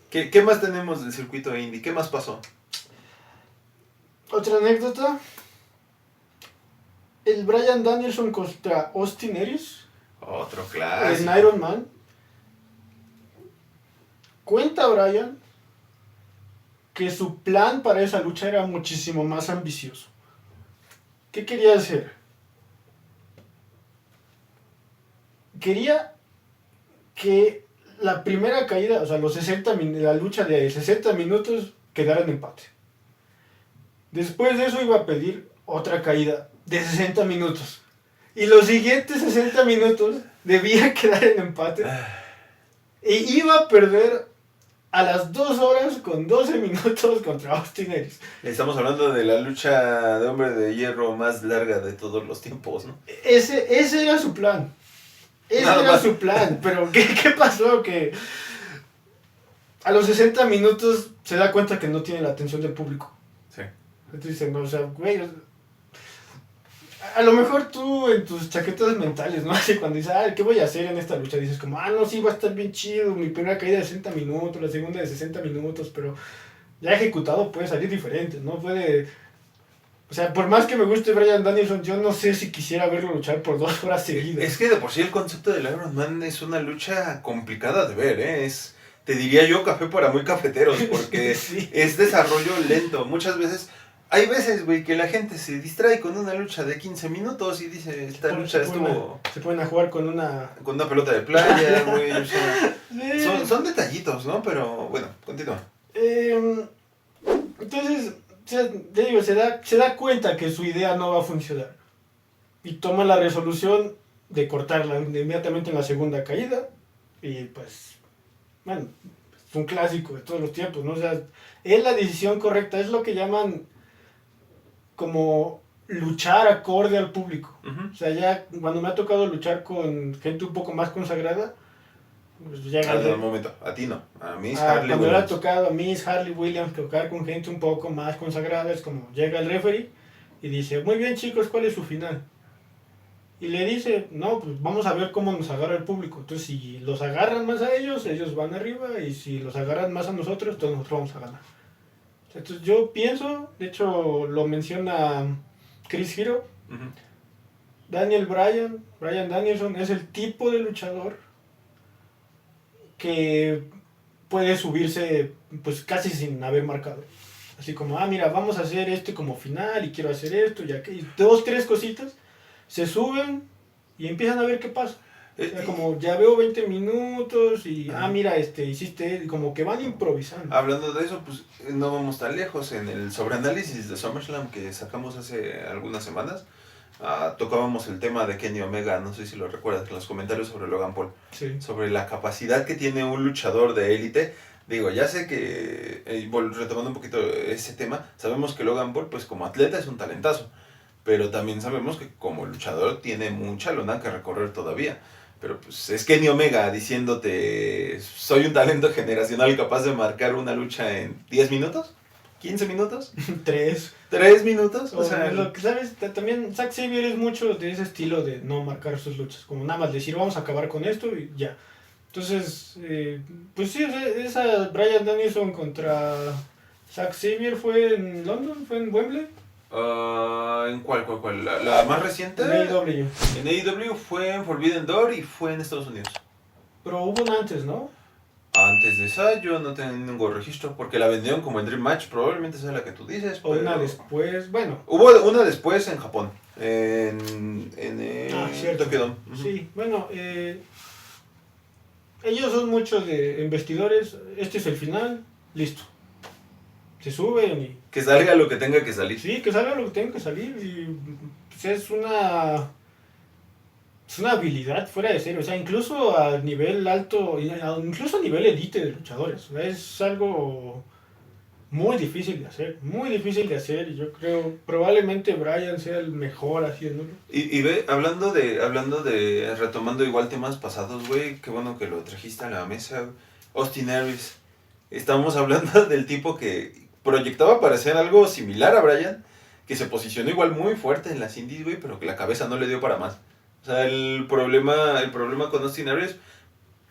¿qué más tenemos del circuito indie? ¿Qué más pasó? Otra anécdota. El Bryan Danielson contra Austin Aries. Otro clásico. En Iron Man. Cuenta Bryan que su plan para esa lucha era muchísimo más ambicioso. ¿Qué quería hacer? quería que la primera caída, o sea, la lucha de 60 minutos quedara en empate. Después de eso iba a pedir otra caída de 60 minutos. Y los siguientes 60 minutos debía quedar en empate. E iba a perder a las 2 horas con 12 minutos contra Austin Aries. Estamos hablando de la lucha de hombre de hierro más larga de todos los tiempos, ¿no? Ese era su plan. Su plan. Pero ¿qué pasó? Que a los 60 minutos se da cuenta que no tiene la atención del público. Sí. Entonces, no, o sea, güey, a lo mejor tú en tus chaquetas mentales, ¿no? Así cuando dices, ¿qué voy a hacer en esta lucha? Dices como, no, sí, va a estar bien chido, mi primera caída de 60 minutos, la segunda de 60 minutos, pero ya ejecutado puede salir diferente, ¿no? Puede... O sea, por más que me guste Bryan Danielson, yo no sé si quisiera verlo luchar por 2 horas seguidas. Es que de por sí el concepto del Iron Man es una lucha complicada de ver, ¿eh? Te diría yo, café para muy cafeteros, porque sí. Es desarrollo lento. Muchas veces... Hay veces, güey, que la gente se distrae con una lucha de 15 minutos y dice, esta lucha estuvo... Se ponen a jugar con una pelota de playa, güey, o sea, sí. son detallitos, ¿no? Pero, bueno, continúa. Entonces, te digo, se da cuenta que su idea no va a funcionar. Y toma la resolución de cortarla inmediatamente en la segunda caída. Y, pues, bueno, es un clásico de todos los tiempos, ¿no? O sea, es la decisión correcta, es lo que llaman... como luchar acorde al público. Uh-huh. O sea, ya cuando me ha tocado luchar con gente un poco más consagrada, pues ya un momento, a ti no, a Miss Harley cuando Williams. me ha tocado a Miss Harley Williams tocar con gente un poco más consagrada, es como llega el referee y dice, muy bien chicos, ¿cuál es su final? Y le dice, no, pues vamos a ver cómo nos agarra el público. Entonces, si los agarran más a ellos van arriba, y si los agarran más a nosotros, entonces nosotros vamos a ganar. Entonces yo pienso, de hecho lo menciona Chris Hero, uh-huh. Bryan Danielson es el tipo de luchador que puede subirse pues casi sin haber marcado. Así como, mira, vamos a hacer como final y quiero hacer esto y aquello. 2, 3 cositas, se suben y empiezan a ver qué pasa. O sea, como ya veo 20 minutos y, mira, hiciste, como que van improvisando. Hablando de eso, pues no vamos tan lejos. En el sobreanálisis de SummerSlam que sacamos hace algunas semanas, tocábamos el tema de Kenny Omega, no sé si lo recuerdas, en los comentarios sobre Logan Paul. Sí. Sobre la capacidad que tiene un luchador de élite. Digo, ya sé que, retomando un poquito ese tema, sabemos que Logan Paul, pues como atleta es un talentazo. Pero también sabemos que como luchador tiene mucha lona que recorrer todavía. Pero pues es Kenny Omega diciéndote, soy un talento generacional capaz de marcar una lucha en 10 minutos, 15 minutos. 3 minutos. O sea, lo que sabes, también Zack Sabre es mucho de ese estilo de no marcar sus luchas. Como nada más decir, vamos a acabar con esto y ya. Entonces, pues sí, esa Bryan Danielson contra Zack Sabre fue en London, fue en Wembley. ¿En cuál? ¿La más reciente? En AEW. En AEW fue en Forbidden Door y fue en Estados Unidos. Pero hubo una antes, ¿no? Antes de esa yo no tengo ningún registro porque la vendieron como en Dream Match, probablemente sea la que tú dices. O una después, bueno. Hubo una después en Japón, en Tokyo Dome. Uh-huh. Sí, bueno, ellos son muchos de investidores, este es el final, listo. Se suben y... Que salga lo que tenga que salir. Sí, que salga lo que tenga que salir y pues es una habilidad fuera de serie, o sea, incluso a nivel alto, incluso a nivel elite de luchadores, o sea, es algo muy difícil de hacer y yo creo probablemente Bryan sea el mejor haciéndolo. Y ve, hablando de retomando igual temas pasados, güey, qué bueno que lo trajiste a la mesa, Austin Aries. Estamos hablando del tipo que proyectaba parecer algo similar a Bryan, que se posicionó igual muy fuerte en las indies, güey, pero que la cabeza no le dio para más. O sea, el problema con Austin Aries,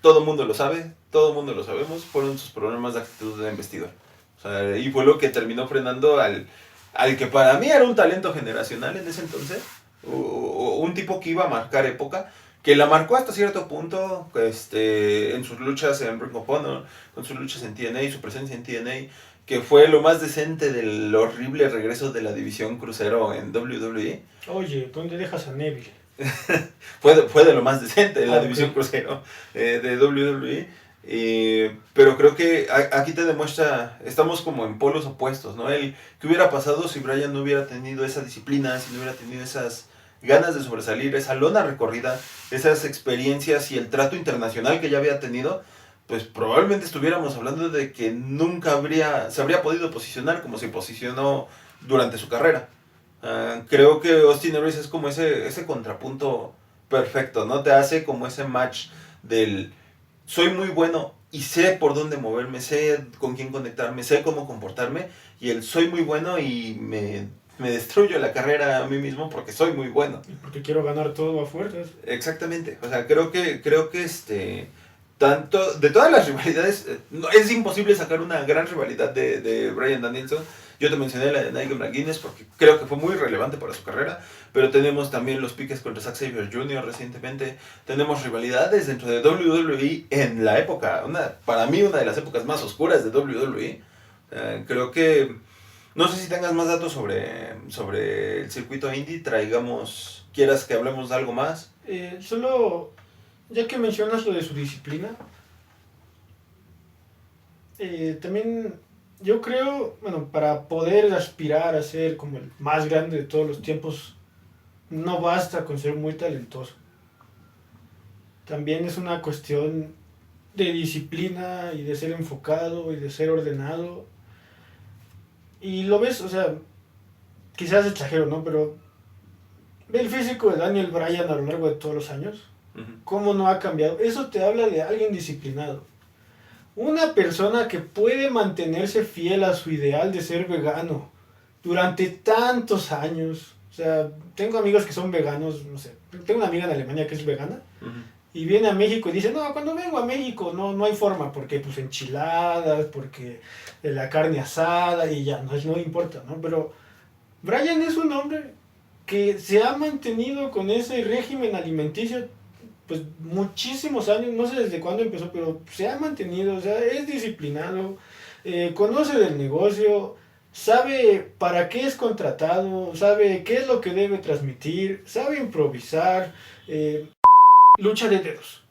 todo el mundo lo sabe, todo el mundo lo sabemos, fueron sus problemas de actitud de investidor. O sea, y fue lo que terminó frenando al que para mí era un talento generacional en ese entonces, un tipo que iba a marcar época, que la marcó hasta cierto punto, en sus luchas en Ring of Honor, con sus luchas en TNA, su presencia en TNA, que fue lo más decente del horrible regreso de la división crucero en WWE. Oye, ¿dónde dejas a Neville? fue de lo más decente en la división crucero de WWE. Pero creo que aquí te demuestra, estamos como en polos opuestos, ¿no? ¿Qué hubiera pasado si Bryan no hubiera tenido esa disciplina, si no hubiera tenido esas ganas de sobresalir, esa lona recorrida, esas experiencias y el trato internacional que ya había tenido? Pues probablemente estuviéramos hablando de que nunca se habría podido posicionar como se posicionó durante su carrera. Creo que Austin Aries es como ese contrapunto perfecto, ¿no? Te hace como ese match del soy muy bueno y sé por dónde moverme, sé con quién conectarme, sé cómo comportarme, y el soy muy bueno y me destruyo la carrera a mí mismo porque soy muy bueno. Y porque quiero ganar todo a fuerzas. Exactamente, o sea, creo que tanto, de todas las rivalidades, es imposible sacar una gran rivalidad de Bryan Danielson. Yo te mencioné la de Nigel McGuinness porque creo que fue muy relevante para su carrera, pero tenemos también los piques contra Zack Sabre Jr. recientemente. Tenemos rivalidades dentro de WWE en la época, para mí una de las épocas más oscuras de WWE. Creo que, no sé si tengas más datos sobre el circuito indie, quieras que hablemos de algo más. Solo, ya que mencionas lo de su disciplina, también yo creo, bueno, para poder aspirar a ser como el más grande de todos los tiempos, no basta con ser muy talentoso. También es una cuestión de disciplina y de ser enfocado y de ser ordenado. Y lo ves, o sea, quizás exagero, ¿no? Pero ve el físico de Daniel Bryan a lo largo de todos los años. ¿Cómo no ha cambiado? Eso te habla de alguien disciplinado. Una persona que puede mantenerse fiel a su ideal de ser vegano durante tantos años. O sea, tengo amigos que son veganos, no sé. Tengo una amiga en Alemania que es vegana. Y viene a México y dice, no, cuando vengo a México no hay forma, porque pues enchiladas, porque la carne asada y ya, no importa, ¿no? Pero Bryan es un hombre que se ha mantenido con ese régimen alimenticio pues muchísimos años, no sé desde cuándo empezó, pero se ha mantenido, o sea, es disciplinado, conoce del negocio, sabe para qué es contratado, sabe qué es lo que debe transmitir, sabe improvisar, lucha de dedos.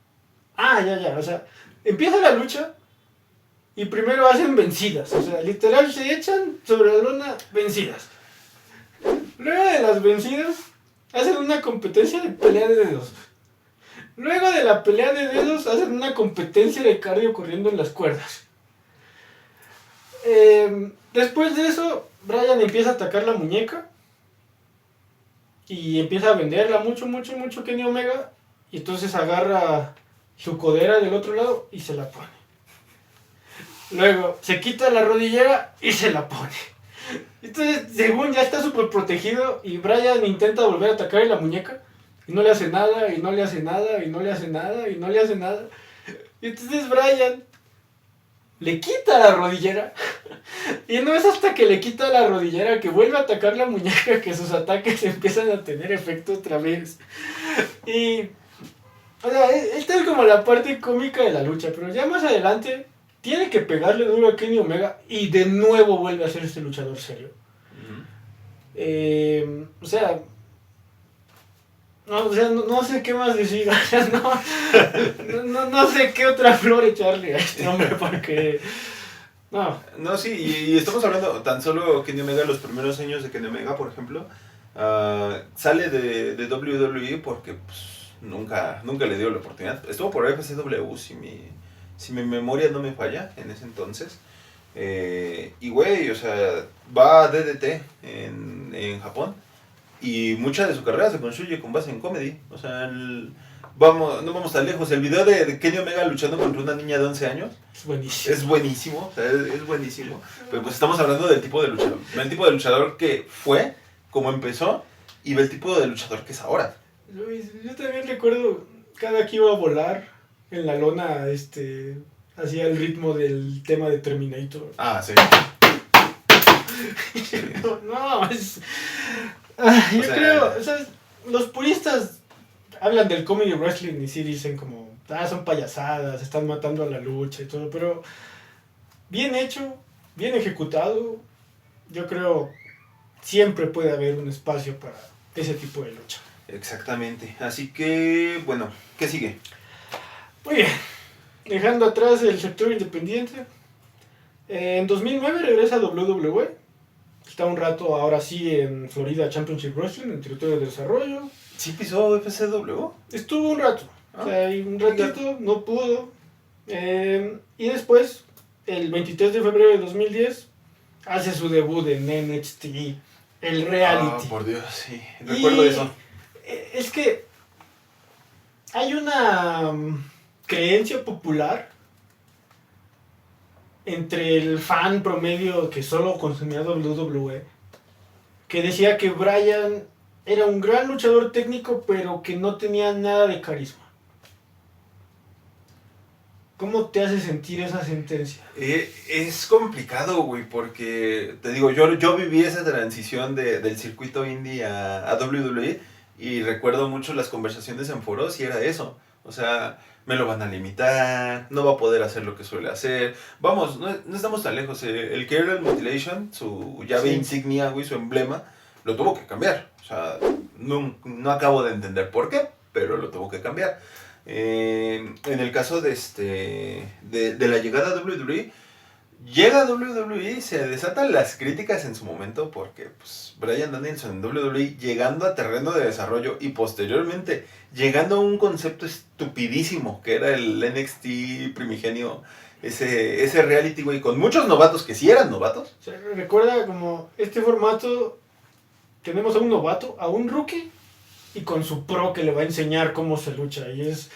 Ya, o sea, empieza la lucha y primero hacen vencidas, o sea, literal se echan sobre la lona vencidas. Luego de las vencidas, hacen una competencia de pelea de dedos. Luego de la pelea de dedos, hacen una competencia de cardio corriendo en las cuerdas. Después de eso, Bryan empieza a atacar la muñeca. Y empieza a venderla mucho Kenny Omega. Y entonces agarra su codera del otro lado y se la pone. Luego se quita la rodillera y se la pone. Entonces, según ya está súper protegido, y Bryan intenta volver a atacar en la muñeca, y no le hace nada, y no le hace nada, y no le hace nada, y no le hace nada. Y entonces Bryan le quita la rodillera, y no es hasta que le quita la rodillera que vuelve a atacar la muñeca que sus ataques empiezan a tener efecto otra vez. Y, o sea, esta es como la parte cómica de la lucha, pero ya más adelante tiene que pegarle duro a Kenny Omega y de nuevo vuelve a ser este luchador serio. O sea, no sé qué más decir. O sea, no sé qué otra flor echarle a este hombre porque... No, sí, y estamos hablando tan solo Kenny Omega, los primeros años de Kenny Omega, por ejemplo, sale de WWE porque pues, nunca le dio la oportunidad. Estuvo por FCW, si mi memoria no me falla, en ese entonces. Y güey, o sea, va a DDT en Japón. Y mucha de su carrera se construye con base en comedy. O sea, no vamos tan lejos. El video de Kenny Omega luchando contra una niña de 11 años es buenísimo. Es buenísimo, o sea, es buenísimo. Pero pues estamos hablando del tipo de luchador. El tipo de luchador que fue, como empezó, y el tipo de luchador que es ahora. Yo también recuerdo cada que iba a volar en la lona, hacía el ritmo del tema de Terminator. Sí. Yo creo, o sea, los puristas hablan del comedy wrestling y sí dicen como, son payasadas, están matando a la lucha y todo, pero bien hecho, bien ejecutado, yo creo siempre puede haber un espacio para ese tipo de lucha. Exactamente. Así que, bueno, ¿qué sigue? Muy bien. Dejando atrás el sector independiente. En 2009 regresa a WWE. Está un rato ahora sí en Florida Championship Wrestling, en territorio de desarrollo. ¿Sí pisó FCW? Estuvo un rato. O sea, un ratito, no pudo. Y después, el 23 de febrero de 2010, hace su debut en NXT, el reality. Por Dios, sí. Recuerdo eso. Es que hay una creencia popular entre el fan promedio que solo consumía WWE, que decía que Bryan era un gran luchador técnico, pero que no tenía nada de carisma. ¿Cómo te hace sentir esa sentencia? Es complicado, güey, porque, te digo, yo viví esa transición del circuito indie a WWE y recuerdo mucho las conversaciones en foros y era eso. O sea, me lo van a limitar, no va a poder hacer lo que suele hacer. Vamos, no estamos tan lejos. El que era el Mutilation, su llave insignia, güey, su emblema, lo tuvo que cambiar. O sea, no acabo de entender por qué, pero lo tuvo que cambiar. En el caso de la llegada a WWE, llega a WWE y se desatan las críticas en su momento porque pues, Bryan Danielson en WWE llegando a terreno de desarrollo y posteriormente llegando a un concepto estupidísimo que era el NXT primigenio, ese reality, güey, con muchos novatos que sí eran novatos. O sea, recuerda como este formato, tenemos a un novato, a un rookie y con su pro que le va a enseñar cómo se lucha. Y es...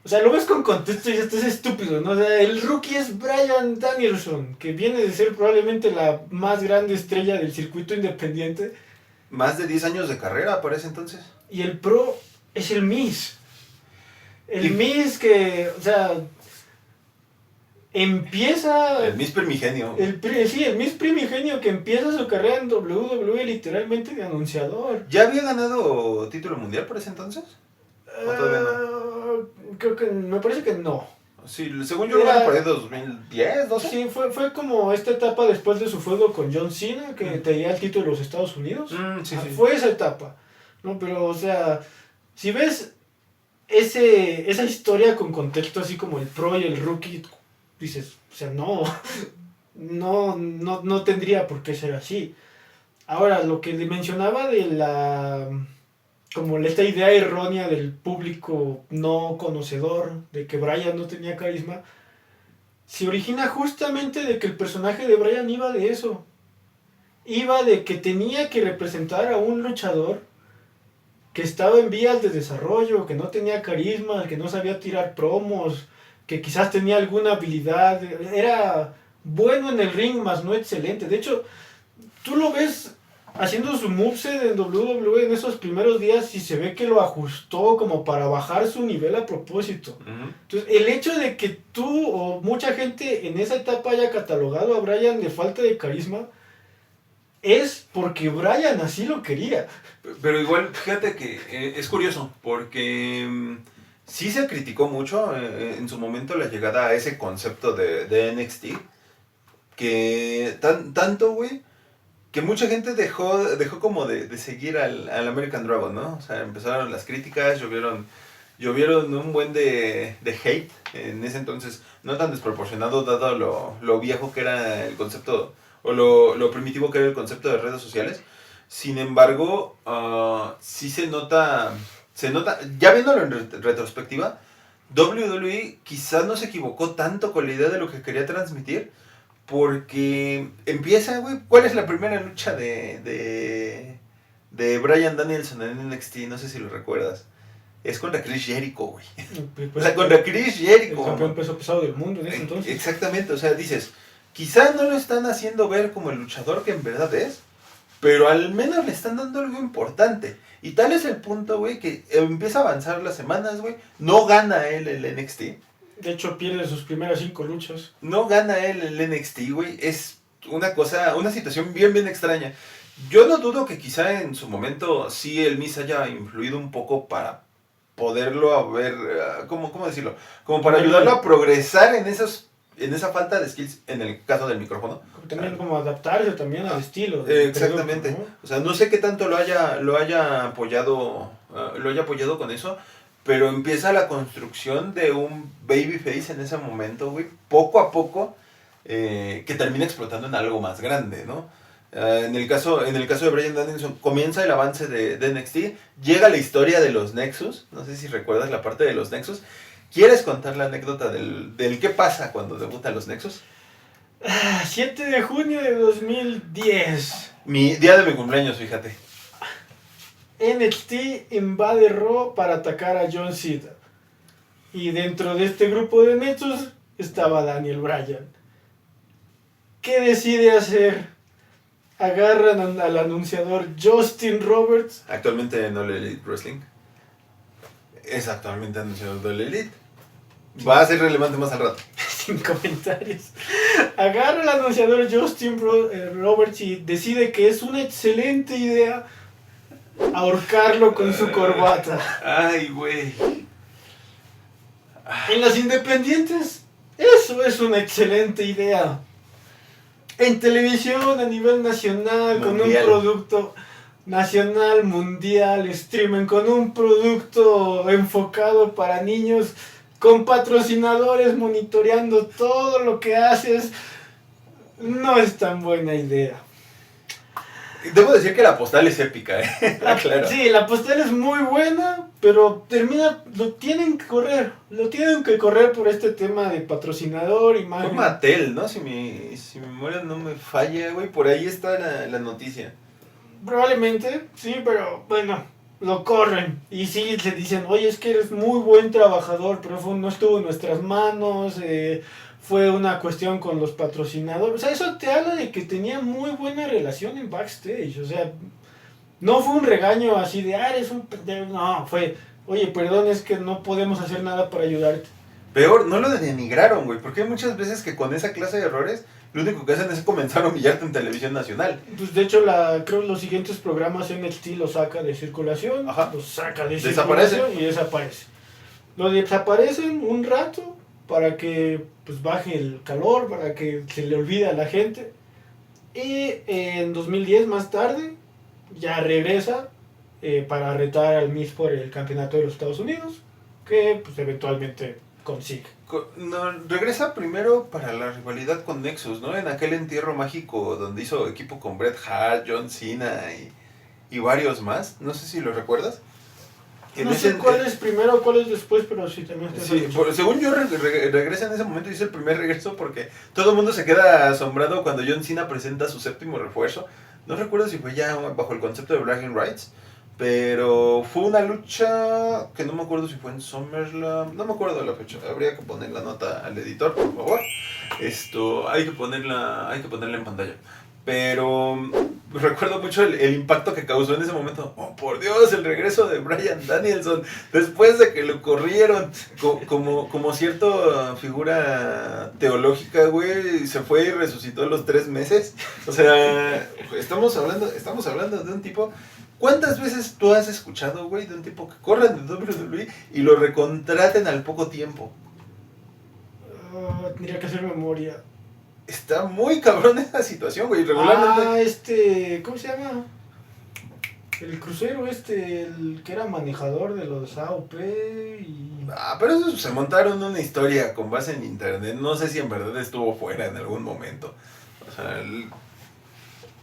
O sea, lo ves con contexto y esto es estúpido, ¿no? O sea, el rookie es Bryan Danielson, que viene de ser probablemente la más grande estrella del circuito independiente. Más de 10 años de carrera para ese entonces. Y el pro es el Miz. El Miz que, o sea, empieza... El Miz primigenio. Sí, el Miz primigenio que empieza su carrera en WWE literalmente de anunciador. ¿Ya había ganado título mundial por ese entonces? ¿O todavía no? Creo que, me parece que no. Sí, según yo lo ganó por ahí 2010, 12. Sí, fue como esta etapa después de su feudo con John Cena, que tenía el título de los Estados Unidos. Sí. Fue esa etapa, ¿no? Pero, o sea, si ves esa historia con contexto así como el pro y el rookie, dices, o sea, no tendría por qué ser así. Ahora, lo que mencionaba de como esta idea errónea del público no conocedor, de que Bryan no tenía carisma, se origina justamente de que el personaje de Bryan iba de eso. Iba de que tenía que representar a un luchador que estaba en vías de desarrollo, que no tenía carisma, que no sabía tirar promos, que quizás tenía alguna habilidad, era bueno en el ring, más no excelente. De hecho, tú lo ves haciendo su moveset en WWE en esos primeros días y se ve que lo ajustó como para bajar su nivel a propósito. Entonces, el hecho de que tú o mucha gente en esa etapa haya catalogado a Bryan de falta de carisma es porque Bryan así lo quería. Pero igual, fíjate que es curioso, porque sí se criticó mucho en su momento la llegada a ese concepto de NXT, que tanto, güey, que mucha gente dejó como de seguir al American Dragon, ¿no? O sea, empezaron las críticas, llovieron un buen de hate en ese entonces, no tan desproporcionado dado lo viejo que era el concepto, o lo primitivo que era el concepto de redes sociales. Sin embargo, sí se nota, ya viéndolo en retrospectiva, WWE quizás no se equivocó tanto con la idea de lo que quería transmitir, porque empieza, güey, ¿cuál es la primera lucha de Bryan Danielson en NXT? No sé si lo recuerdas. Es contra Chris Jericho, güey. O sea, contra Chris Jericho. El campeón peso pesado del mundo en ese entonces. Exactamente, o sea, dices, quizás no lo están haciendo ver como el luchador que en verdad es, pero al menos le están dando algo importante. Y tal es el punto, güey, que empieza a avanzar las semanas, güey. No gana él el NXT. De hecho, pierde sus primeras 5 luchas. No gana él el NXT, güey. Es una situación bien extraña. Yo no dudo que quizá en su momento sí el Miz haya influido un poco para poderlo haber, ¿cómo decirlo? Como para ayudarlo a progresar en esos en esa falta de skills en el caso del micrófono. También como adaptarse también al estilo. Exactamente. Producto, ¿no? O sea, no sé qué tanto lo haya apoyado con eso, pero empieza la construcción de un babyface en ese momento, güey, poco a poco, que termina explotando en algo más grande, ¿no? En el caso de Bryan Danielson, comienza el avance de NXT, llega la historia de los Nexus, no sé si recuerdas la parte de los Nexus. ¿Quieres contar la anécdota del qué pasa cuando debutan los Nexus? 7 de junio de 2010. Día de mi cumpleaños, fíjate. NXT invade Raw para atacar a John Cena. Y dentro de este grupo de Nexus estaba Daniel Bryan. ¿Qué decide hacer? Agarran al anunciador Justin Roberts. Actualmente en All Elite Wrestling. Es actualmente anunciador de All Elite. Va a ser relevante más al rato. Sin comentarios. Agarra al anunciador Justin Roberts y decide que es una excelente idea ahorcarlo con su corbata. Ay, güey. En las independientes, eso es una excelente idea. En televisión a nivel nacional, mundial, con un producto nacional, mundial, streaming, con un producto enfocado para niños, con patrocinadores monitoreando todo lo que haces, no es tan buena idea. Debo decir que la postal es épica, ¿eh? Claro. Sí, la postal es muy buena, pero lo tienen que correr por este tema de patrocinador, imagen. Fue Mattel, ¿no? Si mi memoria no me falla, güey, por ahí está la noticia. Probablemente, sí, pero bueno, lo corren. Y sí, se dicen, oye, es que eres muy buen trabajador, pero no estuvo en nuestras manos, fue una cuestión con los patrocinadores. O sea, eso te habla de que tenía muy buena relación en backstage. O sea, no fue un regaño así de, eres un pendejo. No, fue, oye, perdón, es que no podemos hacer nada para ayudarte. Peor, no lo denigraron, güey, porque hay muchas veces que con esa clase de errores, lo único que hacen es comenzar a humillarte en televisión nacional. Pues de hecho, creo que los siguientes programas NXT lo saca de circulación, lo saca de circulación y desaparece. Lo desaparecen un rato para que pues baje el calor, para que se le olvide a la gente. Y en 2010, más tarde, ya regresa para retar al Miz por el campeonato de los Estados Unidos, que pues eventualmente consigue. No, regresa primero para la rivalidad con Nexus, ¿no? En aquel entierro mágico donde hizo equipo con Bret Hart, John Cena y varios más. No sé si lo recuerdas. No sé cuál es primero, cuál es después, pero sí también sí, según yo regresa en ese momento, hice el primer regreso porque todo el mundo se queda asombrado cuando John Cena presenta su séptimo refuerzo. No recuerdo si fue ya bajo el concepto de Bragging Rights, pero fue una lucha que no me acuerdo si fue en SummerSlam, no me acuerdo de la fecha, habría que poner la nota al editor, por favor. Hay que ponerla en pantalla. Pero recuerdo mucho el impacto que causó en ese momento. Oh, por Dios, el regreso de Bryan Danielson después de que lo corrieron como cierta figura teológica, güey, se fue y resucitó a los 3 meses. O sea, estamos hablando de un tipo. ¿Cuántas veces tú has escuchado, güey, de un tipo que corren de WWE y lo recontraten al poco tiempo? Tendría que hacer memoria. Está muy cabrón esa situación, güey. Regularmente. ¿Cómo se llama? El crucero el que era manejador de los AOP y... pero eso se montaron una historia con base en internet. No sé si en verdad estuvo fuera en algún momento. O sea,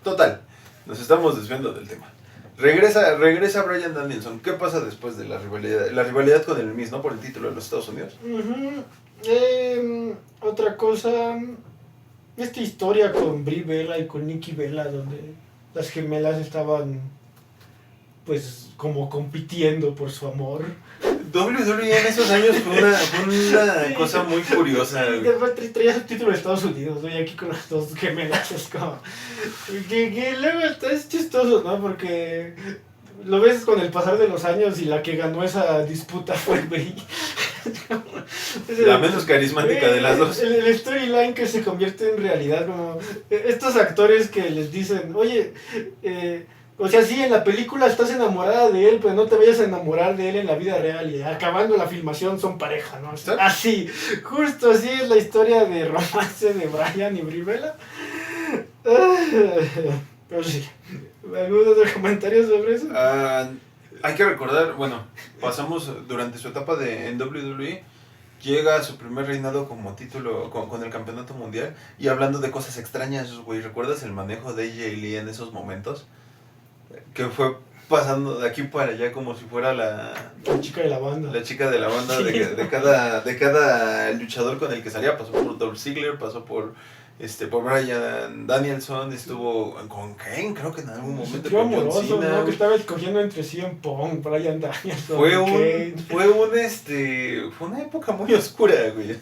total, nos estamos desviando del tema. Regresa Bryan Danielson. ¿Qué pasa después de la rivalidad? La rivalidad con el Miz, ¿no? Por el título de los Estados Unidos. Otra cosa... Esta historia con Brie Bella y con Nikki Bella, donde las gemelas estaban, pues, como compitiendo por su amor. WWE en esos años fue una cosa muy curiosa. Sí, traía su título de Estados Unidos, y aquí con las dos gemelas, es como... Que luego es chistoso, ¿no? Porque lo ves con el pasar de los años y la que ganó esa disputa fue Brie. La menos carismática de las dos. El storyline que se convierte en realidad, como estos actores que les dicen, oye, O sea, sí, en la película estás enamorada de él, pero no te vayas a enamorar de él en la vida real. Y acabando la filmación son pareja, ¿no? Así, justo así es la historia de romance de Brian y Brie Bella. Pero sí, ¿algún otro comentario sobre eso? Hay que recordar, bueno, pasamos durante su etapa en WWE, llega a su primer reinado como título, con el campeonato mundial, y hablando de cosas extrañas, güey, ¿recuerdas el manejo de AJ Lee en esos momentos? Que fue pasando de aquí para allá como si fuera la chica de la banda. La chica de la banda sí. de cada luchador con el que salía. Pasó por Dolph Ziggler, pasó por Bryan Danielson, estuvo con Kane, creo que en algún momento. Con John Cena, ¿no? Que estaba escogiendo entre CM Punk, Bryan Danielson, Kane. Fue una época muy oscura, güey.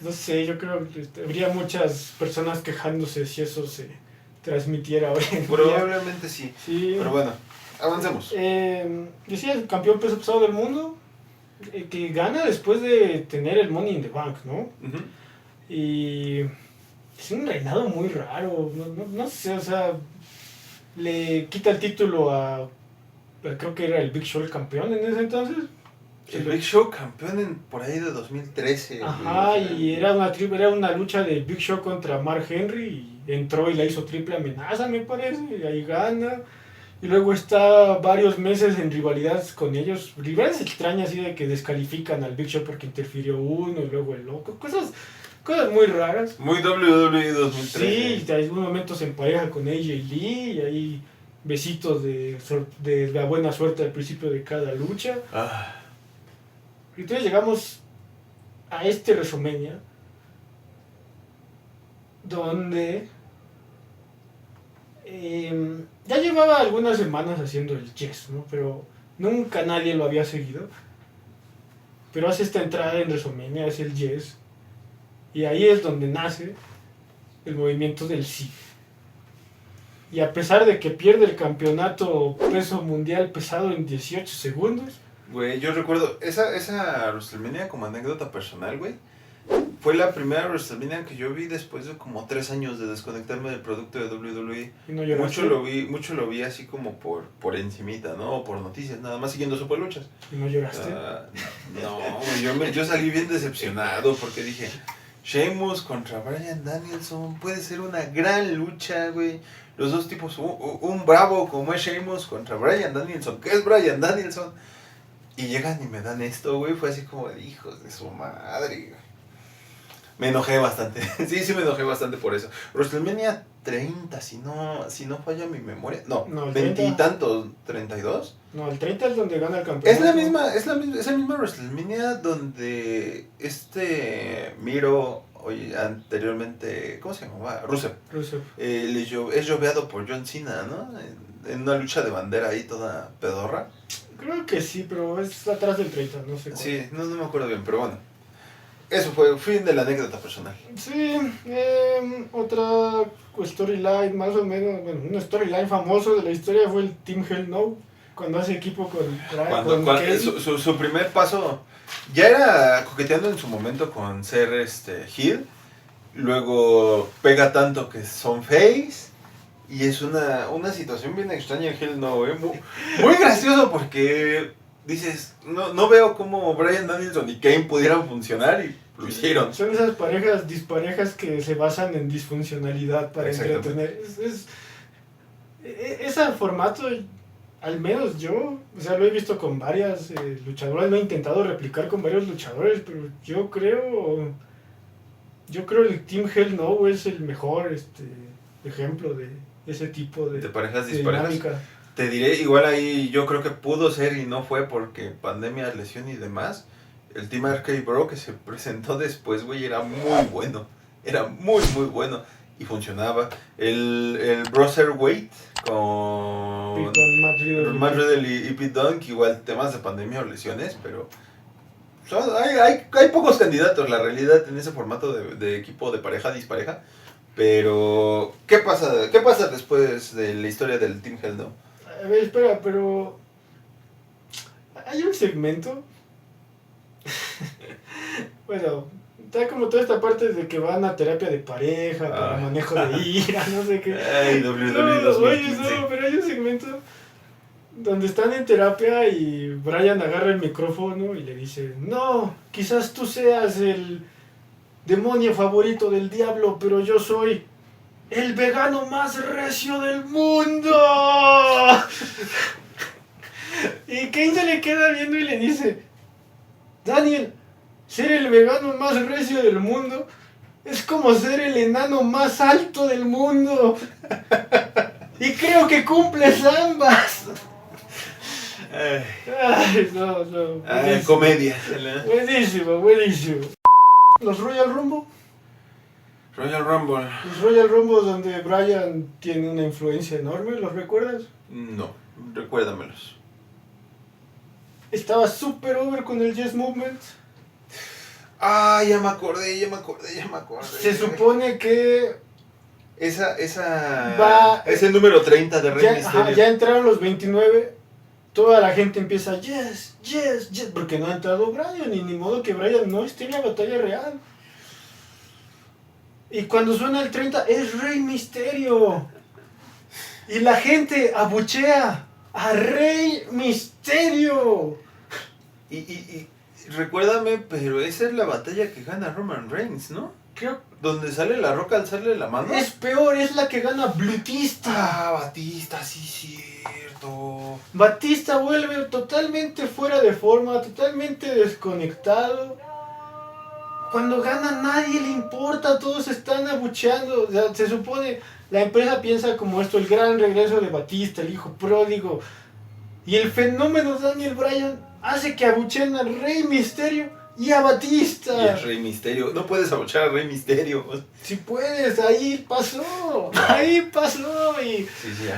No sé, yo creo que habría muchas personas quejándose si eso se transmitiera hoy en Probablemente día. Sí. Pero bueno, avancemos. Decía el campeón peso pesado del mundo, que gana después de tener el Money in the Bank, ¿no? Uh-huh. Y es un reinado muy raro, no sé, o sea, le quita el título a, creo que era el Big Show el campeón en ese entonces. El Big Show campeón por ahí de 2013. Ajá, y era una lucha de Big Show contra Mark Henry, y entró y la hizo triple amenaza, me parece, y ahí gana. Y luego está varios meses en rivalidades con ellos, rivalidades extrañas así de que descalifican al Big Show porque interfirió uno y luego el loco, cosas muy raras. Muy WWE 2013. Sí, hay momentos en pareja con AJ Lee y hay besitos de la buena suerte al principio de cada lucha. Y entonces llegamos a este WrestleMania donde ya llevaba algunas semanas haciendo el Yes, ¿no? Pero nunca nadie lo había seguido. Pero hace esta entrada en WrestleMania, es el Yes. Y ahí es donde nace el movimiento del sí. Y a pesar de que pierde el campeonato peso mundial pesado en 18 segundos. Güey, yo recuerdo, esa WrestleMania como anécdota personal, güey, fue la primera WrestleMania que yo vi después de como 3 años de desconectarme del producto de WWE. ¿Y no lloraste? Mucho lo vi así como por encimita, ¿no? O por noticias, nada más siguiendo Superluchas. ¿Y no lloraste? No, yo salí bien decepcionado porque dije, Sheamus contra Bryan Danielson puede ser una gran lucha, güey. Los dos tipos, un bravo como es Sheamus contra Bryan Danielson, ¿qué es Bryan Danielson? Y llegan y me dan esto, güey, fue así como de hijos de su madre, güey. Me enojé bastante, sí me enojé bastante por eso. WrestleMania 30, si no falla mi memoria, no 20 y tantos, 32. No, el 30 es donde gana el campeonato. Es la misma WrestleMania donde Miro, oye, anteriormente, ¿cómo se llamaba? Rusev. Es lloveado por John Cena, ¿no? En una lucha de bandera ahí toda pedorra. Creo que sí, pero es atrás del 30, no sé cuál. Sí, no me acuerdo bien, pero bueno. Eso fue fin de la anécdota personal. Sí, otra storyline más o menos, bueno, una storyline famoso de la historia fue el Team Hell No, cuando hace equipo con su primer paso, ya era coqueteando en su momento con ser heel, luego pega tanto que son face, y es una situación bien extraña en Hell No, muy gracioso porque dices, no veo cómo Bryan Danielson y Kane pudieran funcionar y lo hicieron. Son esas parejas disparejas que se basan en disfuncionalidad para entretener. Ese formato, al menos yo, o sea, lo he visto con varias luchadoras, lo he intentado replicar con varios luchadores, pero yo creo el Team Hell No es el mejor ejemplo de ese tipo de parejas disparejas. Te diré, igual ahí yo creo que pudo ser y no fue porque pandemia, lesión y demás. El Team RK Bro que se presentó después, güey, era muy bueno. Era muy, muy bueno. Y funcionaba. El Brotherweight con Matt Riddle y Pete Dunne, igual temas de pandemia o lesiones, pero hay pocos candidatos, la realidad, en ese formato de equipo de pareja, dispareja. Pero, ¿qué pasa después de la historia del Team Hell No? A ver, espera, pero hay un segmento. Bueno, Está como toda esta parte de que van a terapia de pareja, para manejo de ira, no sé qué. Ay, WWE 2015. No, pero hay un segmento donde están en terapia y Bryan agarra el micrófono y le dice, no, quizás tú seas el demonio favorito del diablo, pero yo soy el vegano más recio del mundo. Y Kane se le queda viendo y le dice, Daniel, ser el vegano más recio del mundo es como ser el enano más alto del mundo. Y creo que cumples ambas. Ay, no. Comedia. Buenísimo. Los Royal Rumble. Los Royal Rumble donde Bryan tiene una influencia enorme, ¿los recuerdas? No, recuérdamelos. Estaba súper over con el Yes Movement. Ah, ya me acordé. Se supone que es el número 30 de Rey Mysterio. Ya entraron los 29. Toda la gente empieza, yes, porque no ha entrado Bryan, y ni modo que Bryan no esté en la batalla real. Y cuando suena el 30, es Rey Mysterio. Y la gente abuchea a Rey Mysterio. Y recuérdame, pero esa es la batalla que gana Roman Reigns, ¿no? Creo. Donde sale La Roca al alzarle la mano. Es peor, es la que gana Batista. Batista, sí, cierto. Batista vuelve totalmente fuera de forma, totalmente desconectado. Cuando gana nadie le importa, todos están abucheando. O sea, se supone, la empresa piensa como esto, el gran regreso de Batista, el hijo pródigo. Y el fenómeno Daniel Bryan hace que abucheen al Rey Mysterio y a Batista. Y el Rey Mysterio. No puedes abuchear al Rey Mysterio. Si puedes, ahí pasó. Y sí,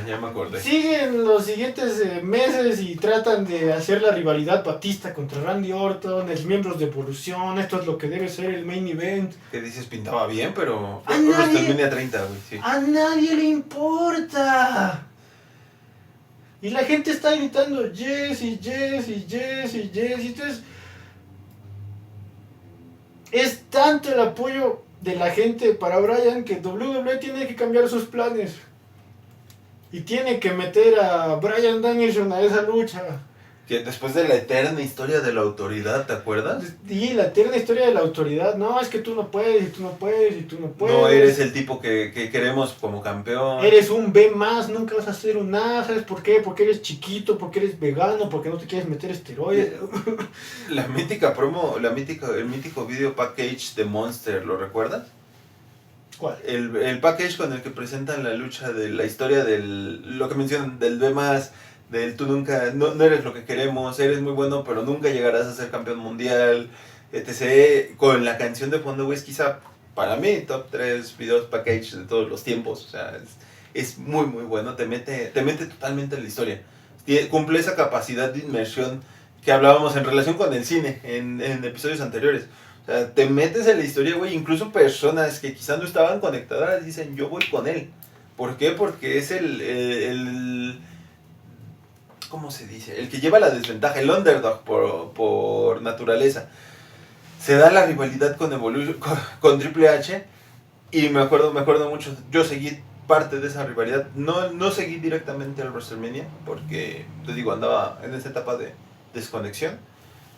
ya me acordé. Siguen los siguientes meses y tratan de hacer la rivalidad Batista contra Randy Orton, es miembros de Evolución, esto es lo que debe ser el main event. Que dices pintaba bien, pero a nadie, 30, güey, sí. A nadie le importa. Y la gente está gritando yes. Y entonces es tanto el apoyo de la gente para Bryan que WWE tiene que cambiar sus planes. Y tiene que meter a Bryan Danielson a esa lucha. Que después de la eterna historia de la autoridad, ¿te acuerdas? Y la eterna historia de la autoridad. No, es que tú no puedes, y tú no puedes, y tú no puedes. No eres el tipo que queremos como campeón. Eres un B+, nunca vas a ser un A. ¿Sabes por qué? Porque eres chiquito, porque eres vegano, porque no te quieres meter esteroides. La mítica promo, el mítico video package de Monster, ¿lo recuerdas? ¿Cuál? El package con el que presentan la lucha de la historia del, lo que mencionan, del B+, del tú nunca, no eres lo que queremos, eres muy bueno, pero nunca llegarás a ser campeón mundial, etc. Con la canción de fondo, güey, es quizá, para mí, top 3 videos package de todos los tiempos. O sea, es muy, muy bueno, te mete totalmente en la historia. Cumple esa capacidad de inmersión que hablábamos en relación con el cine, en episodios anteriores. O sea, te metes en la historia, güey, incluso personas que quizás no estaban conectadas dicen, yo voy con él. ¿Por qué? Porque es el ¿cómo se dice? El que lleva la desventaja, el underdog por naturaleza. Se da la rivalidad con Triple H y me acuerdo mucho, yo seguí parte de esa rivalidad, no seguí directamente al WrestleMania porque, te digo, andaba en esa etapa de desconexión.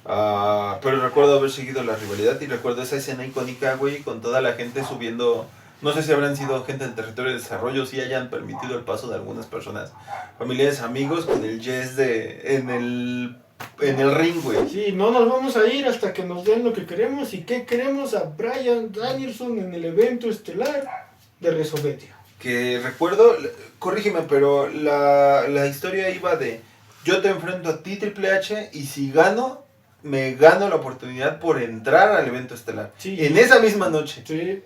Pero recuerdo haber seguido la rivalidad y recuerdo esa escena icónica, güey, con toda la gente subiendo. No sé si habrán sido gente del territorio de desarrollo, si hayan permitido el paso de algunas personas, familiares, amigos, con el yes en el ring, güey. Sí, no nos vamos a ir hasta que nos den lo que queremos. ¿Y qué queremos? A Bryan Danielson en el evento estelar de WrestleMania. Que recuerdo, corrígeme, pero la historia iba de, yo te enfrento a ti, Triple H, y si gano, me gano la oportunidad por entrar al evento estelar. Sí. En esa misma noche. Sí.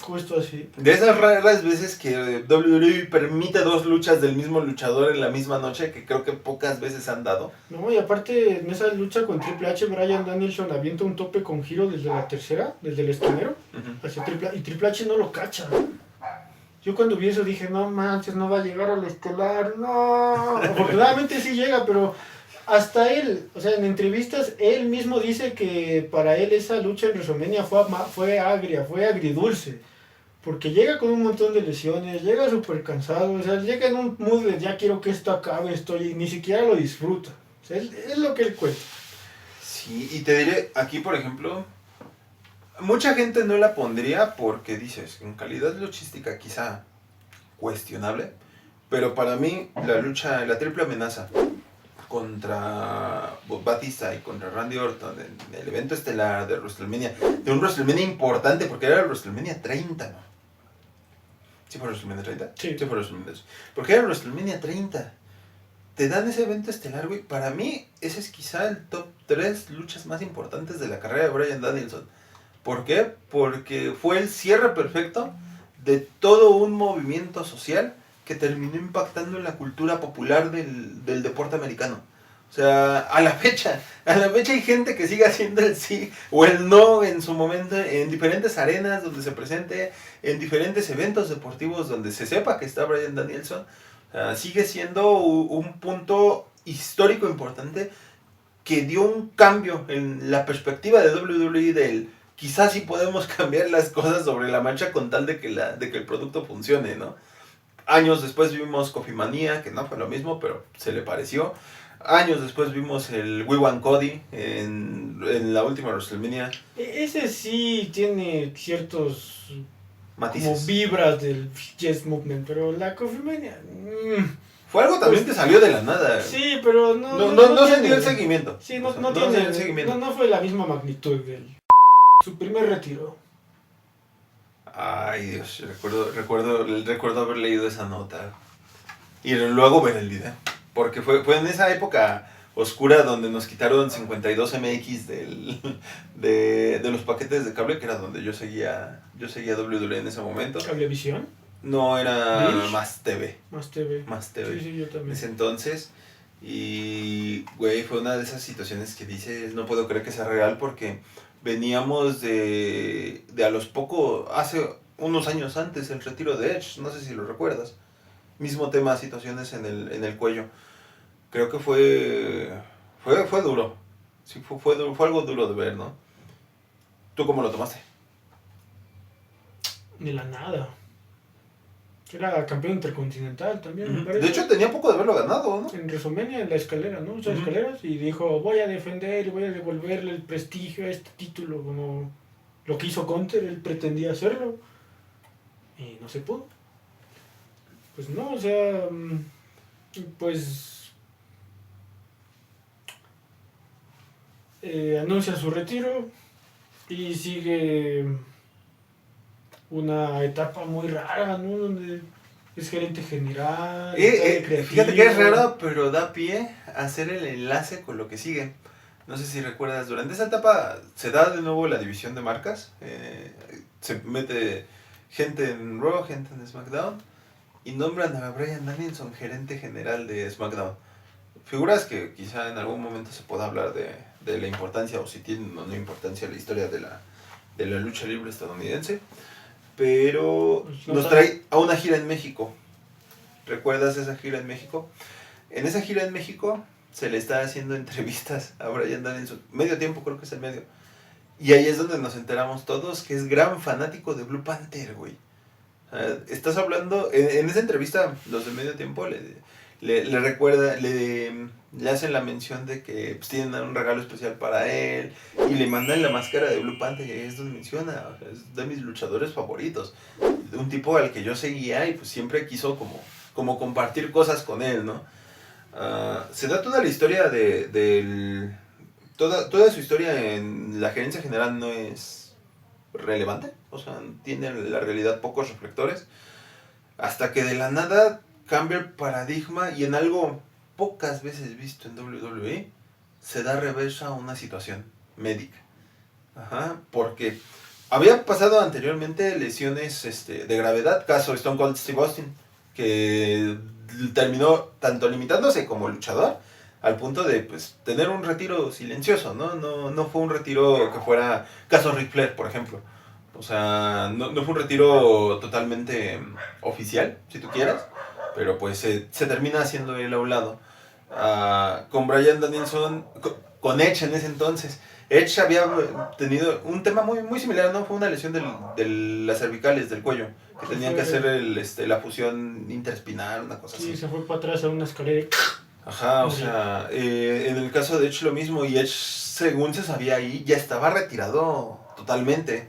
Justo así. De esas raras veces que WWE permite 2 luchas del mismo luchador en la misma noche, que creo que pocas veces han dado. No, y aparte en esa lucha con Triple H, Bryan Danielson avienta un tope con giro desde la tercera, desde el esquinero, hacia Triple H, y Triple H no lo cacha. Yo cuando vi eso dije, no manches, no va a llegar al estelar, no. Afortunadamente sí llega, pero hasta él, o sea, en entrevistas, él mismo dice que para él esa lucha en WrestleMania fue agria, fue agridulce. Porque llega con un montón de lesiones, llega súper cansado, o sea, llega en un mood de ya quiero que esto acabe, ni siquiera lo disfruta. O sea, es lo que él cuenta. Sí, y te diré, aquí por ejemplo, mucha gente no la pondría porque dices, en calidad luchística quizá cuestionable, pero para mí la triple amenaza contra Batista y contra Randy Orton en el evento estelar de WrestleMania, de un WrestleMania importante porque era el WrestleMania 30, ¿no? ¿Sí fue WrestleMania 30? Sí. Sí fue WrestleMania 30. Porque era WrestleMania 30. Te dan ese evento estelar, güey. Para mí, ese es quizá el top 3 luchas más importantes de la carrera de Bryan Danielson. ¿Por qué? Porque fue el cierre perfecto de todo un movimiento social que terminó impactando en la cultura popular del deporte americano. O sea, a la fecha hay gente que sigue haciendo el sí o el no en su momento en diferentes arenas donde se presente, en diferentes eventos deportivos donde se sepa que está Bryan Danielson. Sigue siendo un punto histórico importante que dio un cambio en la perspectiva de WWE del quizás sí podemos cambiar las cosas sobre la marcha con tal de que el producto funcione, ¿no? Años después vimos Coffee Mania, que no fue lo mismo, pero se le pareció. Años después vimos el We Want Cody en la última WrestleMania. Ese sí tiene ciertos matices, como vibras del Yes Movement, pero la Coffee Mania... fue algo también que salió de la nada. Sí, pero no se dio el seguimiento. Sí, no tiene el seguimiento. No fue la misma magnitud del su primer retiro. Ay, Dios, recuerdo haber leído esa nota y luego ver el video, porque fue en esa época oscura donde nos quitaron 52MX de los paquetes de cable, que era donde yo seguía WWE en ese momento. ¿Cablevisión? No, era ¿Dish? Más TV. Más TV. Sí, yo también. Ese entonces, y güey, fue una de esas situaciones que dices, no puedo creer que sea real, porque veníamos de a los pocos, hace unos años antes, el retiro de Edge, no sé si lo recuerdas. Mismo tema, situaciones en el cuello. Creo que fue duro. Sí, fue algo duro de ver, ¿no? ¿Tú cómo lo tomaste? De la nada. Era campeón intercontinental también, me parece. De hecho, tenía poco de haberlo ganado, ¿no? En WrestleMania, en la escalera, ¿no? Muchas escaleras. Y dijo, voy a defender y voy a devolverle el prestigio a este título. Como lo que hizo Gunter, él pretendía hacerlo. Y no se pudo. Pues no, o sea... Pues... anuncia su retiro. Y sigue... una etapa muy rara, ¿no? Donde es gerente general, fíjate que es raro, pero da pie a hacer el enlace con lo que sigue. No sé si recuerdas, durante esa etapa se da de nuevo la división de marcas, se mete gente en Raw, gente en SmackDown, y nombran a Bryan Danielson gerente general de SmackDown. Figuras que quizá en algún momento se pueda hablar de la importancia, o si tienen o no importancia, la historia de la lucha libre estadounidense. Pero nos trae a una gira en México. ¿Recuerdas esa gira en México? En esa gira en México se le está haciendo entrevistas a Bryan Danielson. Medio tiempo, creo que es el medio. Y ahí es donde nos enteramos todos que es gran fanático de Blue Panther, güey. Estás hablando... En esa entrevista, los de medio tiempo le recuerda... Le hacen la mención de que pues, tienen un regalo especial para él y le mandan la máscara de Blue Panther, y es donde menciona, o sea, es de mis luchadores favoritos, de un tipo al que yo seguía y pues siempre quiso como compartir cosas con él, ¿no? Se da toda la historia toda su historia en la gerencia general no es relevante, o sea, tiene la realidad pocos reflectores, hasta que de la nada cambia el paradigma y en algo pocas veces visto en WWE, se da reversa a una situación médica. Porque había pasado anteriormente lesiones de gravedad, caso Stone Cold Steve Austin, que terminó tanto limitándose como luchador, al punto de pues tener un retiro silencioso, no fue un retiro que fuera caso Ric Flair, por ejemplo. O sea, no fue un retiro totalmente oficial, si tú quieres, pero pues se termina haciendo él a un lado. con Bryan Danielson, con Edge en ese entonces. Edge había tenido un tema muy, muy similar, ¿no? Fue una lesión de las cervicales, del cuello, que tenían que hacer la fusión interespinal, una cosa así. Sí, se fue para atrás a una escalera. Ajá, o sea, en el caso de Edge lo mismo, y Edge, según se sabía ahí, ya estaba retirado totalmente.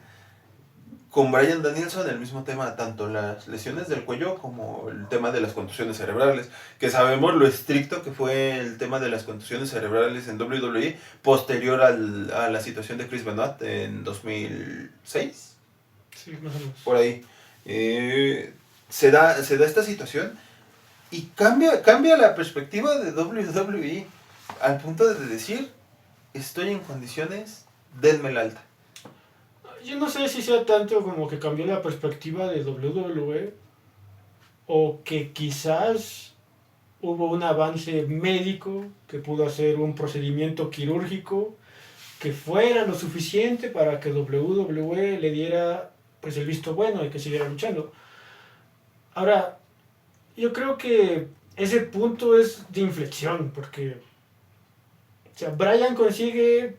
Con Bryan Danielson el mismo tema, tanto las lesiones del cuello como el tema de las contusiones cerebrales, que sabemos lo estricto que fue el tema de las contusiones cerebrales en WWE posterior a la situación de Chris Benoit en 2006. Sí, más o menos. Por ahí. Se da esta situación y cambia la perspectiva de WWE al punto de decir, estoy en condiciones, denme el alta. Yo no sé si sea tanto como que cambió la perspectiva de WWE o que quizás hubo un avance médico que pudo hacer un procedimiento quirúrgico que fuera lo suficiente para que WWE le diera pues el visto bueno de que siguiera luchando. Ahora, yo creo que ese punto es de inflexión porque o sea, Bryan consigue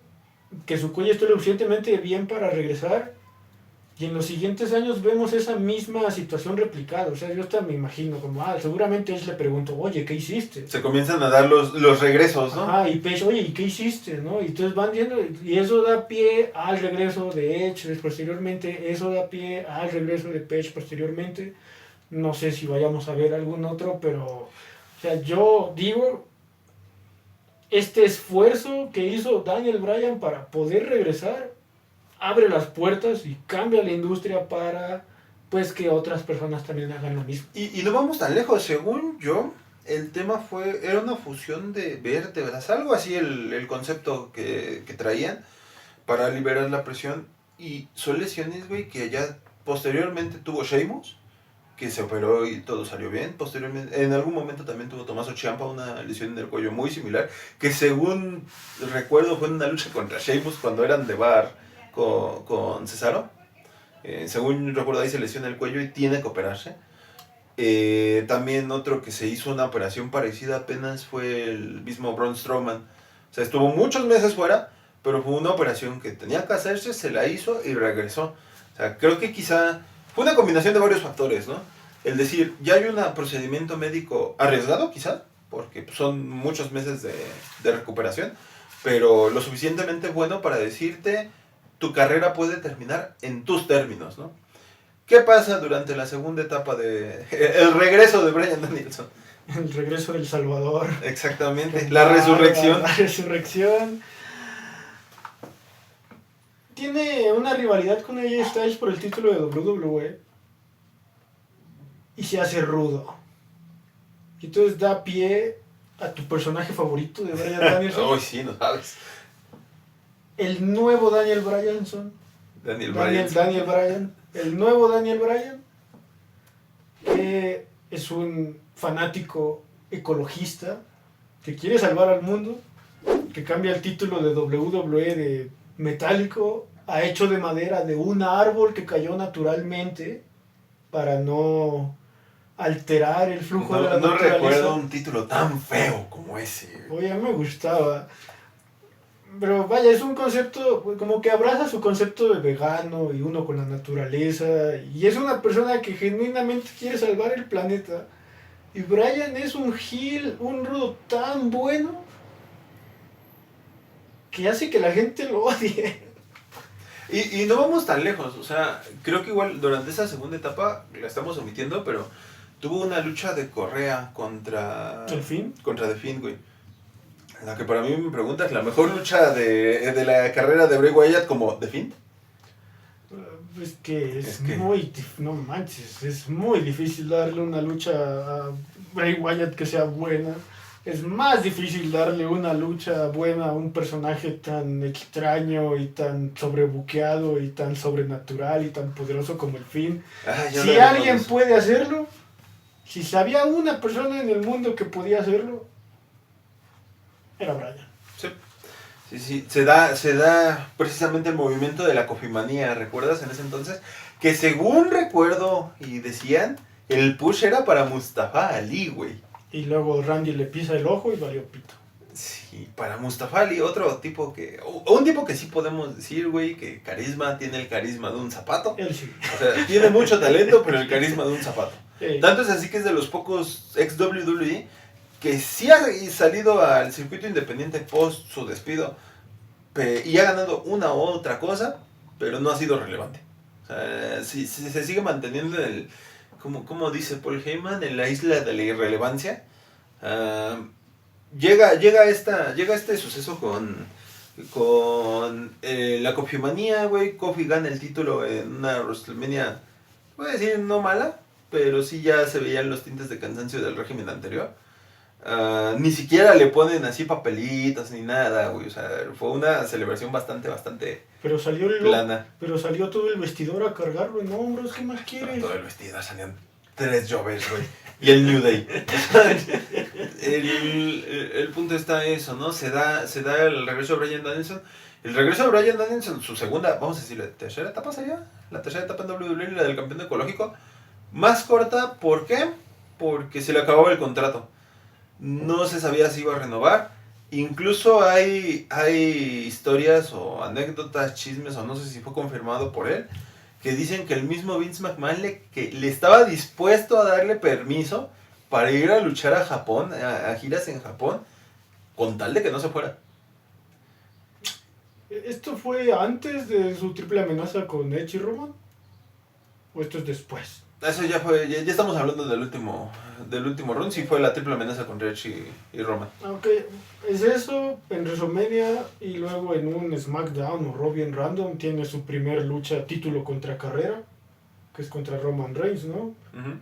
que su cuello esté lo suficientemente bien para regresar y en los siguientes años vemos esa misma situación replicada. O sea, yo hasta me imagino como, seguramente Edge le preguntó, oye, ¿qué hiciste? Se comienzan a dar los regresos, ¿no? Y Page, oye, ¿y qué hiciste? ¿No? Y entonces van viendo, y eso da pie al regreso de Edge posteriormente, eso da pie al regreso de Page posteriormente. No sé si vayamos a ver algún otro, pero, o sea, yo digo, este esfuerzo que hizo Daniel Bryan para poder regresar abre las puertas y cambia la industria para pues que otras personas también hagan lo mismo. Y no vamos tan lejos, según yo, el tema era una fusión de vértebras, algo así el concepto que traían para liberar la presión, y son lesiones, güey, que ya posteriormente tuvo Sheamus, que se operó y todo salió bien. Posteriormente, en algún momento también tuvo Tommaso Ciampa una lesión en el cuello muy similar, que según recuerdo fue en una lucha contra Sheamus cuando eran de bar con Cesaro. Según recuerdo ahí se lesiona el cuello y tiene que operarse. También otro que se hizo una operación parecida apenas fue el mismo Braun Strowman. O sea, estuvo muchos meses fuera, pero fue una operación que tenía que hacerse, se la hizo y regresó. O sea, creo que quizá fue una combinación de varios factores, ¿no? El decir, ya hay un procedimiento médico arriesgado, quizá, porque son muchos meses de recuperación, pero lo suficientemente bueno para decirte, tu carrera puede terminar en tus términos, ¿no? ¿Qué pasa durante la segunda etapa el regreso de Bryan Danielson? El regreso del Salvador. Exactamente, la resurrección. La resurrección. Tiene una rivalidad con AJ Styles por el título de WWE y se hace rudo. Y entonces da pie a tu personaje favorito de Bryan Danielson. Uy, sí, no sabes. El nuevo Daniel Bryanson. Daniel Bryan. El nuevo Daniel Bryan, que es un fanático ecologista que quiere salvar al mundo, que cambia el título de WWE de metálico a hecho de madera de un árbol que cayó naturalmente para no alterar el flujo de la naturaleza. No recuerdo un título tan feo como ese. Oye, a mí me gustaba. Pero vaya, es un concepto, como que abraza su concepto de vegano y uno con la naturaleza. Y es una persona que genuinamente quiere salvar el planeta. Y Bryan es un heel, un rudo tan bueno que hace que la gente lo odie. Y no vamos tan lejos, o sea, creo que igual durante esa segunda etapa, la estamos omitiendo, pero tuvo una lucha de correa contra... ¿El Finn? Contra The Finn, güey. La que para mí me preguntas, ¿la mejor lucha de la carrera de Bray Wyatt como The Finn? Es que muy... No manches, es muy difícil darle una lucha a Bray Wyatt que sea buena. Es más difícil darle una lucha buena a un personaje tan extraño y tan sobrebuqueado y tan sobrenatural y tan poderoso como el Finn. Si alguien puede hacerlo, si sabía una persona en el mundo que podía hacerlo, era Bryan. Sí, se da precisamente el movimiento de la cofimanía, ¿recuerdas en ese entonces? Que según recuerdo y decían, el push era para Mustafa Ali, güey. Y luego Randy le pisa el ojo y valió pito. Sí, para Mustafa Ali, otro tipo que... O un tipo que sí podemos decir, güey, que tiene el carisma de un zapato. Él sí. O sea, tiene mucho talento, pero el carisma de un zapato. Tanto es así que es de los pocos ex WWE que sí ha salido al circuito independiente post su despido y ha ganado una u otra cosa, pero no ha sido relevante. O sea, si se sigue manteniendo en el... Como dice Paul Heyman, en la isla de la irrelevancia. Llega este suceso con la Coffeemanía, güey. Kofi gana el título en una WrestleMania, voy a decir no mala, pero sí ya se veían los tintes de cansancio del régimen anterior. Ni siquiera le ponen así papelitos ni nada, güey. O sea, fue una celebración bastante pero salió plana. Pero salió todo el vestidor a cargarlo en hombros, ¿qué más quieres? No, todo el vestidor, salían 3 Jovers, güey. Y el New Day. el punto está eso, ¿no? Se da el regreso de Bryan Danielson. El regreso de Bryan Danielson, su segunda, vamos a decirle, tercera etapa sería. La tercera etapa en WWE, la del campeón ecológico. Más corta, ¿por qué? Porque se le acababa el contrato. No se sabía si iba a renovar. Incluso hay historias o anécdotas, chismes, o no sé si fue confirmado por él, que dicen que el mismo Vince McMahon le estaba dispuesto a darle permiso para ir a luchar a Japón, a giras en Japón, con tal de que no se fuera. ¿Esto fue antes de su triple amenaza con Edge y Roman? ¿O esto es después? Eso ya fue, ya estamos hablando del último run, sí fue la triple amenaza con Edge y Roman. Ok, es eso, en WrestleMania y luego en un SmackDown o Raw bien random tiene su primer lucha título contra carrera, que es contra Roman Reigns, ¿no? Uh-huh.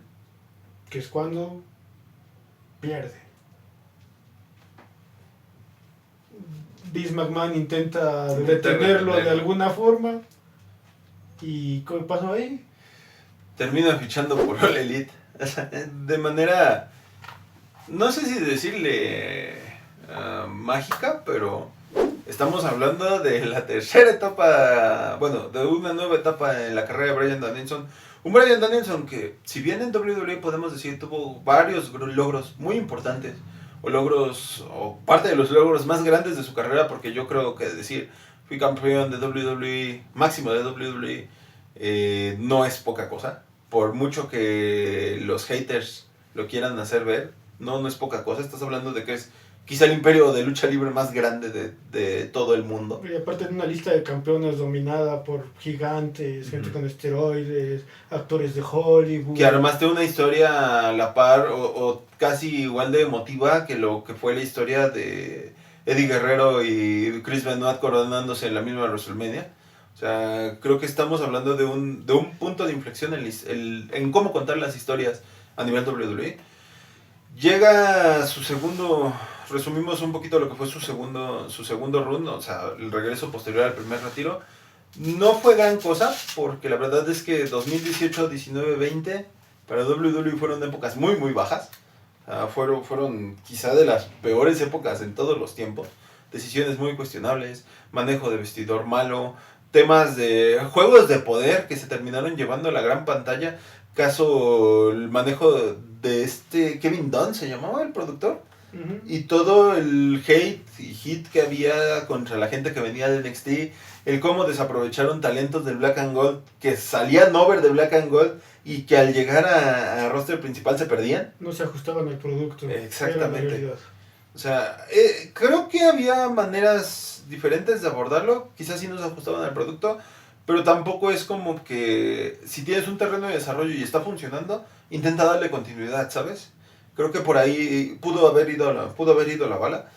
Que es cuando pierde. Vince McMahon intenta detenerlo de alguna forma. ¿Y qué pasó ahí? Termina fichando por All Elite. De manera, no sé si decirle mágica, pero estamos hablando de la tercera etapa, bueno, de una nueva etapa en la carrera de Bryan Danielson. Un Bryan Danielson que, si bien en WWE podemos decir tuvo varios logros muy importantes, o parte de los logros más grandes de su carrera, porque yo creo que decir fui campeón de WWE, máximo de WWE, no es poca cosa. Por mucho que los haters lo quieran hacer ver, no es poca cosa. Estás hablando de que es quizá el imperio de lucha libre más grande de todo el mundo. Y aparte de una lista de campeones dominada por gigantes, gente con esteroides, actores de Hollywood. Que además tiene una historia a la par o casi igual de emotiva que lo que fue la historia de Eddie Guerrero y Chris Benoit coronándose en la misma WrestleMania. O sea, creo que estamos hablando de un punto de inflexión en cómo contar las historias a nivel WWE. Llega su segundo, resumimos un poquito lo que fue su segundo run, o sea, el regreso posterior al primer retiro. No fue gran cosa, porque la verdad es que 2018, 19, 20 para WWE fueron épocas muy bajas. Fueron quizá de las peores épocas en todos los tiempos. Decisiones muy cuestionables, manejo de vestidor malo, temas de juegos de poder que se terminaron llevando a la gran pantalla. Caso el manejo de Kevin Dunn, se llamaba el productor. Uh-huh. Y todo el hate y hit que había contra la gente que venía de NXT. El cómo desaprovecharon talentos del Black and Gold que salían over de Black and Gold y que al llegar a roster principal se perdían. No se ajustaban al producto. Exactamente. O sea, creo que había maneras diferentes de abordarlo. Quizás sí no se ajustaban al producto, pero tampoco es como que si tienes un terreno de desarrollo y está funcionando, intenta darle continuidad, ¿sabes? Creo que por ahí pudo haber ido la bala.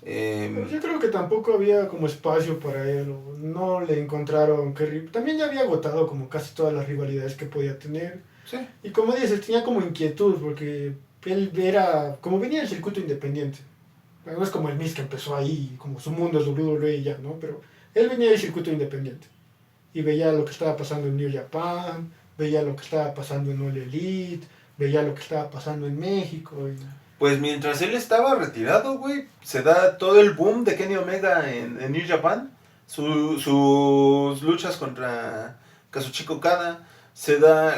Pero yo creo que tampoco había como espacio para él, no le encontraron que... También ya había agotado como casi todas las rivalidades que podía tener. Sí. Y como dices, tenía como inquietud, porque él era, como venía del circuito independiente. No es como el Miz que empezó ahí, como su mundo es WWE y ya, ¿no? Pero él venía del circuito independiente. Y veía lo que estaba pasando en New Japan, veía lo que estaba pasando en All Elite, veía lo que estaba pasando en México. Y... Pues mientras él estaba retirado, güey, se da todo el boom de Kenny Omega en New Japan. Sus luchas contra Kazuchika Okada. Se da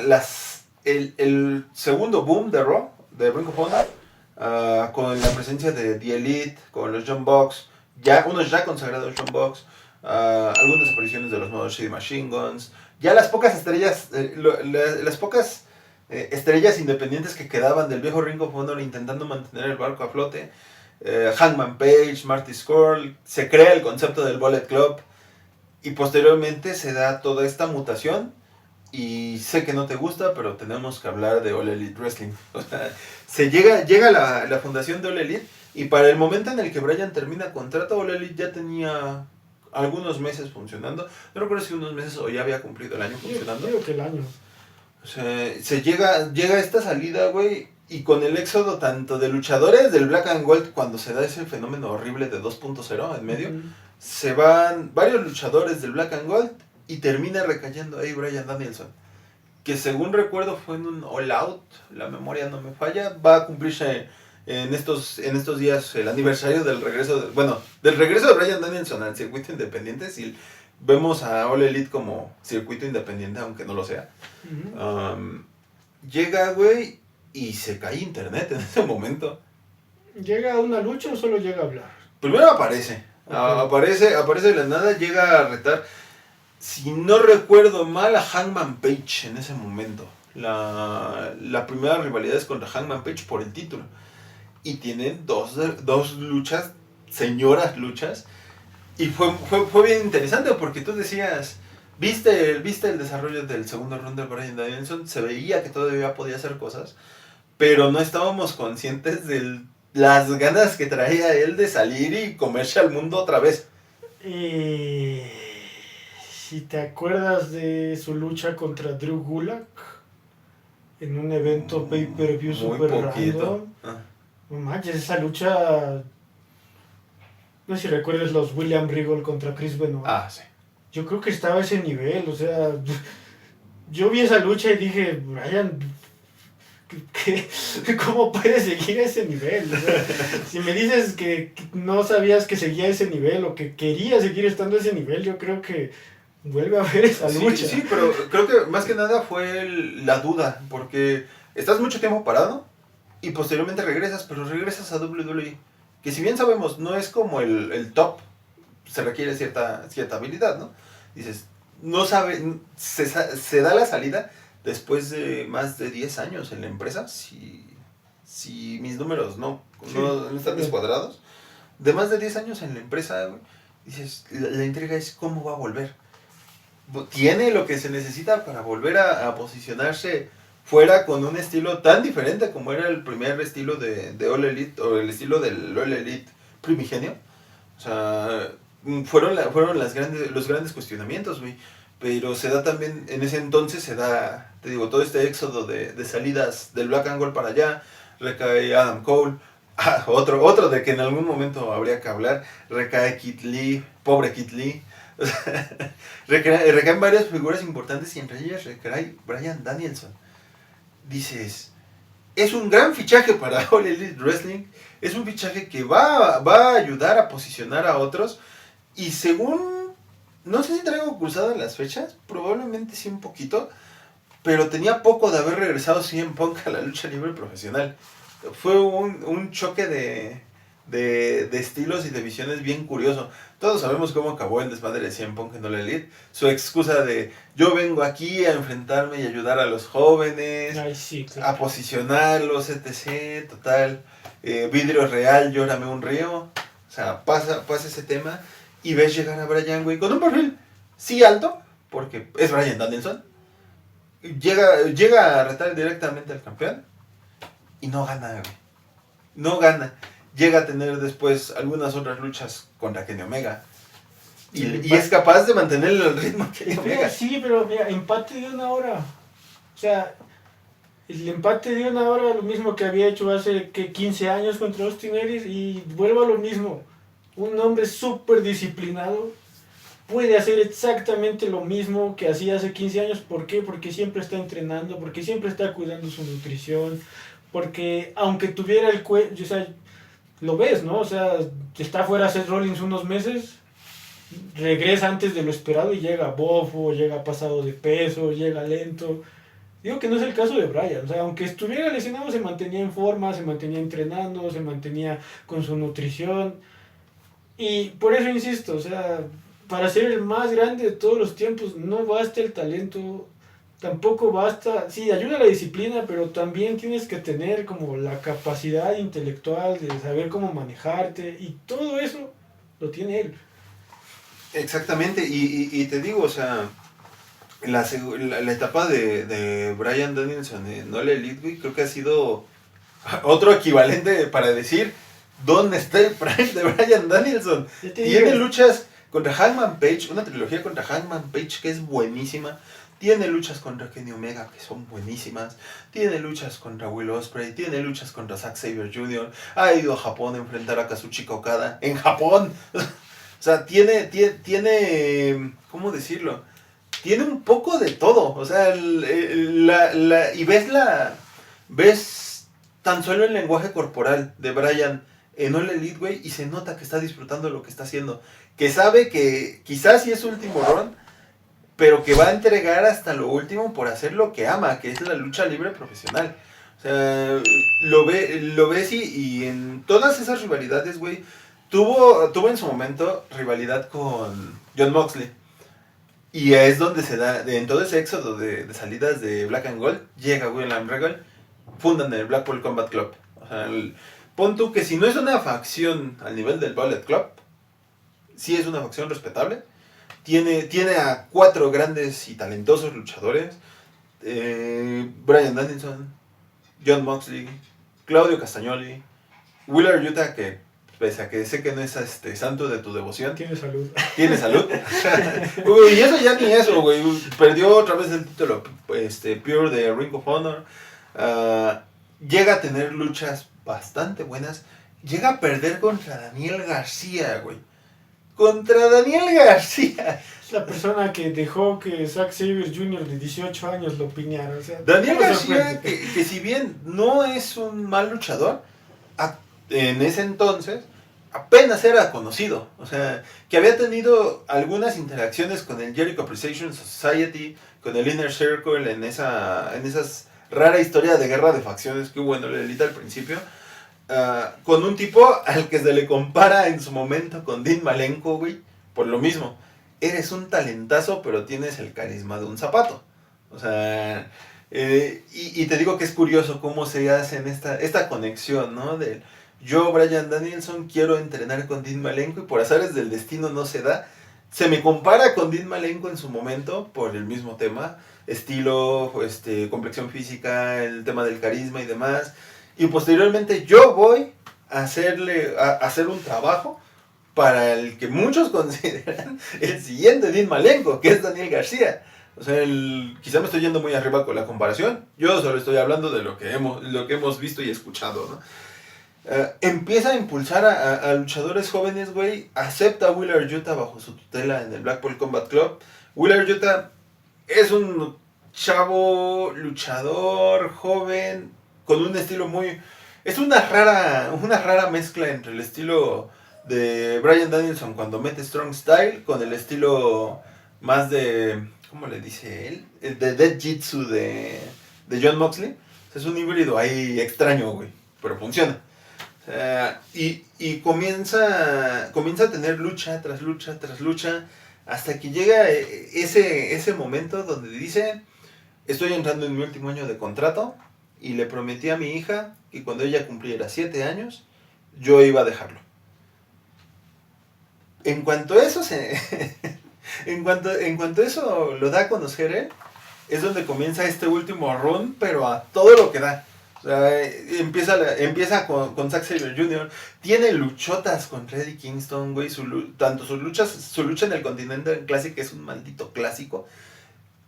el segundo boom de Raw, de Ring of Honor. con la presencia de The Elite, con los John Box, unos ya consagrados John Box, algunas apariciones de los Motor City Machine Guns, ya las pocas estrellas, estrellas independientes que quedaban del viejo Ring of Honor intentando mantener el barco a flote. Hangman Page, Marty Scurll, se crea el concepto del Bullet Club y posteriormente se da toda esta mutación. Y sé que no te gusta, pero tenemos que hablar de All Elite Wrestling. O sea, llega la fundación de All Elite y para el momento en el que Bryan termina contrato, All Elite ya tenía algunos meses funcionando. No recuerdo si unos meses o ya había cumplido el año funcionando. Creo que el año. O sea, llega esta salida, güey, y con el éxodo tanto de luchadores del Black and Gold, cuando se da ese fenómeno horrible de 2.0 en medio, se van varios luchadores del Black and Gold y termina recayendo ahí Bryan Danielson, que según recuerdo fue en un All Out, la memoria no me falla, va a cumplirse en estos días el aniversario del regreso de Bryan Danielson al circuito independiente. Si vemos a All Elite como circuito independiente, aunque no lo sea. Llega, güey, y se cae internet en ese momento. ¿Llega a una lucha o solo llega a hablar? Primero aparece. Okay. Aparece de la nada, llega a retar, si no recuerdo mal, a Hangman Page en ese momento. La primera rivalidad es contra Hangman Page por el título. Y tienen dos luchas, señoras luchas. Y fue bien interesante porque tú decías, viste el desarrollo del segundo round de Bryan Danielson, se veía que todavía podía hacer cosas, pero no estábamos conscientes de las ganas que traía él de salir y comerse al mundo otra vez. Si te acuerdas de su lucha contra Drew Gulak en un evento pay-per-view super random. No manches, esa lucha. No sé si recuerdas los William Regal contra Chris Benoit. Sí. Yo creo que estaba a ese nivel, o sea. Yo vi esa lucha y dije, Bryan, ¿cómo puedes seguir a ese nivel? O sea, si me dices que no sabías que seguía a ese nivel o que quería seguir estando a ese nivel, yo creo que vuelve a ver esa lucha. Sí, pero creo que más que nada fue la duda, porque estás mucho tiempo parado y posteriormente regresas, pero regresas a WWE, que si bien sabemos no es como el top, se requiere cierta habilidad, ¿no? Dices, no sabe, se da la salida después de más de 10 años en la empresa, si mis números no están descuadrados, de más de 10 años en la empresa, dices, la intriga es cómo va a volver. Tiene lo que se necesita para volver a posicionarse fuera con un estilo tan diferente como era el primer estilo de All Elite, o el estilo del All Elite primigenio. O sea, fueron los grandes cuestionamientos, güey. Pero se da también, en ese entonces te digo, todo este éxodo de salidas del Black and Gold para allá. Recae Adam Cole, otro de que en algún momento habría que hablar. Recae Keith Lee, pobre Keith Lee. Recaen varias figuras importantes y entre ellas recae Bryan Danielson. Dices, es un gran fichaje para All Elite Wrestling, es un fichaje que va a ayudar a posicionar a otros, y según, no sé si traigo cruzadas las fechas, probablemente sí un poquito, pero tenía poco de haber regresado CM Punk a la lucha libre profesional. Fue un choque de estilos y de visiones bien curioso. Todos sabemos cómo acabó el desmadre de CM Punk en All Elite. Su excusa de, yo vengo aquí a enfrentarme y ayudar a los jóvenes, claro, a posicionarlos, etc. Total, vidrio real, llórame un río. O sea, pasa ese tema y ves llegar a Bryan, güey, con un perfil sí alto, porque es Bryan Danielson. Llega a retar directamente al campeón y no gana, güey. No gana. Llega a tener después algunas otras luchas contra Kenny Omega. Y es capaz de mantener el ritmo que Kenny Omega. Sí, pero mira, empate de 1 hora. O sea, el empate de 1 hora, lo mismo que había hecho hace 15 años contra Austin Aries, y vuelvo a lo mismo. Un hombre súper disciplinado puede hacer exactamente lo mismo que hacía hace 15 años. ¿Por qué? Porque siempre está entrenando, porque siempre está cuidando su nutrición, porque aunque tuviera el cuello, o sea, lo ves, ¿no? O sea, está fuera Seth Rollins unos meses, regresa antes de lo esperado y llega bofo, llega pasado de peso, llega lento. Digo que no es el caso de Bryan, o sea, aunque estuviera lesionado se mantenía en forma, se mantenía entrenando, se mantenía con su nutrición. Y por eso insisto, o sea, para ser el más grande de todos los tiempos no basta el talento, tampoco basta, sí, ayuda la disciplina, pero también tienes que tener como la capacidad intelectual de saber cómo manejarte y todo eso lo tiene él. Exactamente, y te digo, o sea, la etapa de Bryan Danielson en All Elite, güey, creo que ha sido otro equivalente para decir dónde está el prime de Bryan Danielson. Tiene luchas contra Hangman Page, una trilogía contra Hangman Page que es buenísima. Tiene luchas contra Kenny Omega que son buenísimas. Tiene luchas contra Will Ospreay. Tiene luchas contra Zack Sabre Jr. Ha ido a Japón a enfrentar a Kazuchika Okada. En Japón. O sea, tiene, ¿cómo decirlo? Tiene un poco de todo. O sea, y ves tan solo el lenguaje corporal de Bryan en All Elite, güey, y se nota que está disfrutando lo que está haciendo. Que sabe que quizás sí es su último run, pero que va a entregar hasta lo último por hacer lo que ama, que es la lucha libre profesional. O sea, lo ves y en todas esas rivalidades, güey, tuvo en su momento rivalidad con Jon Moxley. Y es donde se da, en todo ese éxodo de salidas de Black and Gold, llega William Regal, fundan el Blackpool Combat Club. O sea, pon tú que si no es una facción al nivel del Bullet Club, sí es una facción respetable. Tiene a 4 grandes y talentosos luchadores. Bryan Danielson, Jon Moxley, Claudio Castagnoli, Wheeler Yuta, que pese a que sé que no es santo de tu devoción. Tiene salud. Tiene salud. Uy, y eso ya ni eso, güey. Perdió otra vez el título Pure de Ring of Honor. Llega a tener luchas bastante buenas. Llega a perder contra Daniel García, güey. Contra Daniel García. Es la persona que dejó que Zack Sabre Jr. de 18 años lo piñara. O sea, Daniel García, que si bien no es un mal luchador, en ese entonces apenas era conocido. O sea, que había tenido algunas interacciones con el Jericho Appreciation Society, con el Inner Circle, en esas rara historia de guerra de facciones que hubo en la Elite al principio. Con un tipo al que se le compara en su momento con Dean Malenko, güey, por lo mismo. Eres un talentazo, pero tienes el carisma de un zapato. O sea, y te digo que es curioso cómo se hacen esta conexión, ¿no? De yo, Bryan Danielson, quiero entrenar con Dean Malenko y por azares del destino no se da. Se me compara con Dean Malenko en su momento por el mismo tema, estilo, complexión física, el tema del carisma y demás. Y posteriormente yo voy a hacer un trabajo para el que muchos consideran el siguiente Dean Malenko, que es Daniel García. O sea, quizá me estoy yendo muy arriba con la comparación. Yo solo estoy hablando de lo que hemos visto y escuchado, ¿no? Empieza a impulsar a luchadores jóvenes, güey. Acepta a Wheeler Yuta bajo su tutela en el Blackpool Combat Club. Wheeler Yuta es un chavo luchador joven con un estilo muy... Es una rara mezcla entre el estilo de Bryan Danielson cuando mete Strong Style con el estilo más de... ¿Cómo le dice él? El de Dead Jitsu de Jon Moxley. O sea, es un híbrido ahí extraño, güey. Pero funciona. Y comienza a tener lucha tras lucha tras lucha hasta que llega ese momento donde dice: estoy entrando en mi último año de contrato y le prometí a mi hija que cuando ella cumpliera 7 años yo iba a dejarlo. En cuanto eso en cuanto eso lo da a conocer él, es donde comienza este último run, pero a todo lo que da. O sea, empieza con Zack Sabre Jr. Tiene luchotas contra Eddie Kingston, güey. Su lucha en el Continental Classic es un maldito clásico.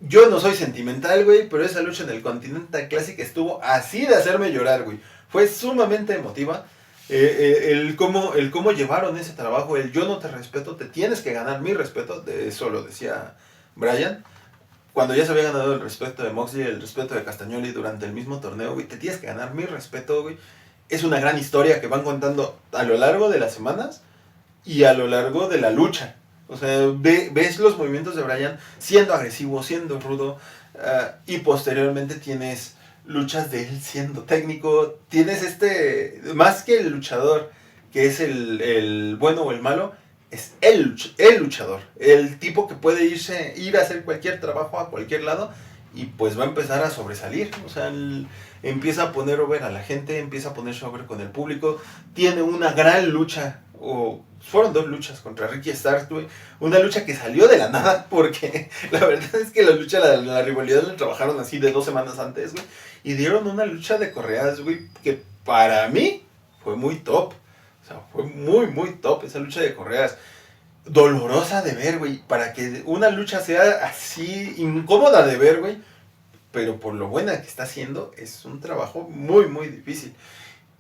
Yo no soy sentimental, güey, pero esa lucha en el Continental Classic estuvo así de hacerme llorar, güey. Fue sumamente emotiva. El cómo llevaron ese trabajo, el yo no te respeto, te tienes que ganar mi respeto. De eso lo decía Bryan. Cuando ya se había ganado el respeto de Moxley, el respeto de Castagnoli durante el mismo torneo, güey, te tienes que ganar mi respeto, güey. Es una gran historia que van contando a lo largo de las semanas y a lo largo de la lucha. O sea, ves los movimientos de Bryan siendo agresivo, siendo rudo, y posteriormente tienes luchas de él siendo técnico. Tienes más que el luchador, que es el bueno o el malo, es el luchador. El tipo que puede ir a hacer cualquier trabajo a cualquier lado y pues va a empezar a sobresalir. O sea, empieza a poner over a la gente, empieza a ponerse over con el público. Tiene una gran lucha, fueron 2 luchas contra Ricky Starks, güey. Una lucha que salió de la nada, porque la verdad es que la rivalidad la trabajaron así de 2 semanas antes, güey. Y dieron una lucha de correas, güey, que para mí fue muy top. O sea, fue muy, muy top esa lucha de correas. Dolorosa de ver, güey. Para que una lucha sea así incómoda de ver, güey. Pero por lo buena que está haciendo, es un trabajo muy, muy difícil.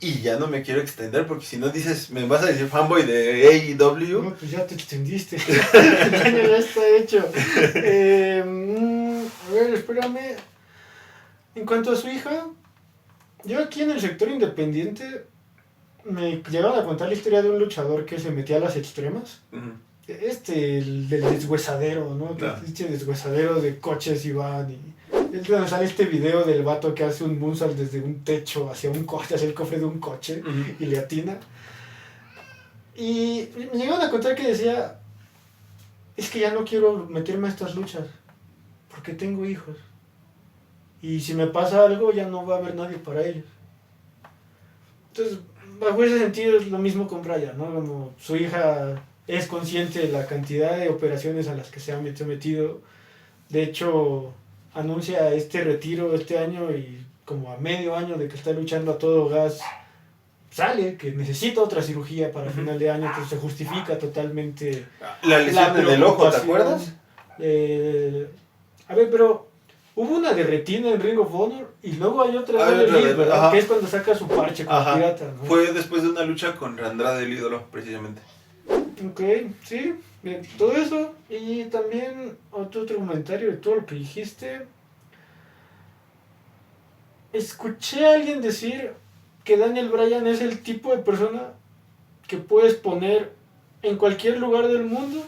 Y ya no me quiero extender porque si no dices, me vas a decir fanboy de AEW. No, pues ya te extendiste. El daño ya está hecho. A ver, espérame. En cuanto a su hija, yo aquí en el sector independiente me llegaron a contar la historia de un luchador que se metía a las extremas. Uh-huh. El del deshuesadero, ¿no? No. Este deshuesadero de coches y van y... Es donde sale este video del vato que hace un moonsault desde un techo hacia un coche, hacia el cofre de un coche, uh-huh, y le atina. Y me llegaron a contar que decía, es que ya no quiero meterme a estas luchas, porque tengo hijos. Y si me pasa algo, ya no va a haber nadie para ellos. Entonces, bajo ese sentido es lo mismo con Bryan, ¿no? Como su hija es consciente de la cantidad de operaciones a las que se ha metido. De hecho, anuncia este retiro este año y como a medio año de que está luchando a todo gas, sale que necesita otra cirugía para final de año, entonces se justifica totalmente. La lesión en el ojo, ¿te acuerdas? A ver, pero hubo una de retina en Ring of Honor y luego hay otra de Elite, ¿verdad? Ajá. Que es cuando saca su parche con pirata, ¿no? Fue después de una lucha con Andrade el ídolo, precisamente. Ok, sí, bien, todo eso. Y también otro comentario de todo lo que dijiste. Escuché a alguien decir que Daniel Bryan es el tipo de persona que puedes poner en cualquier lugar del mundo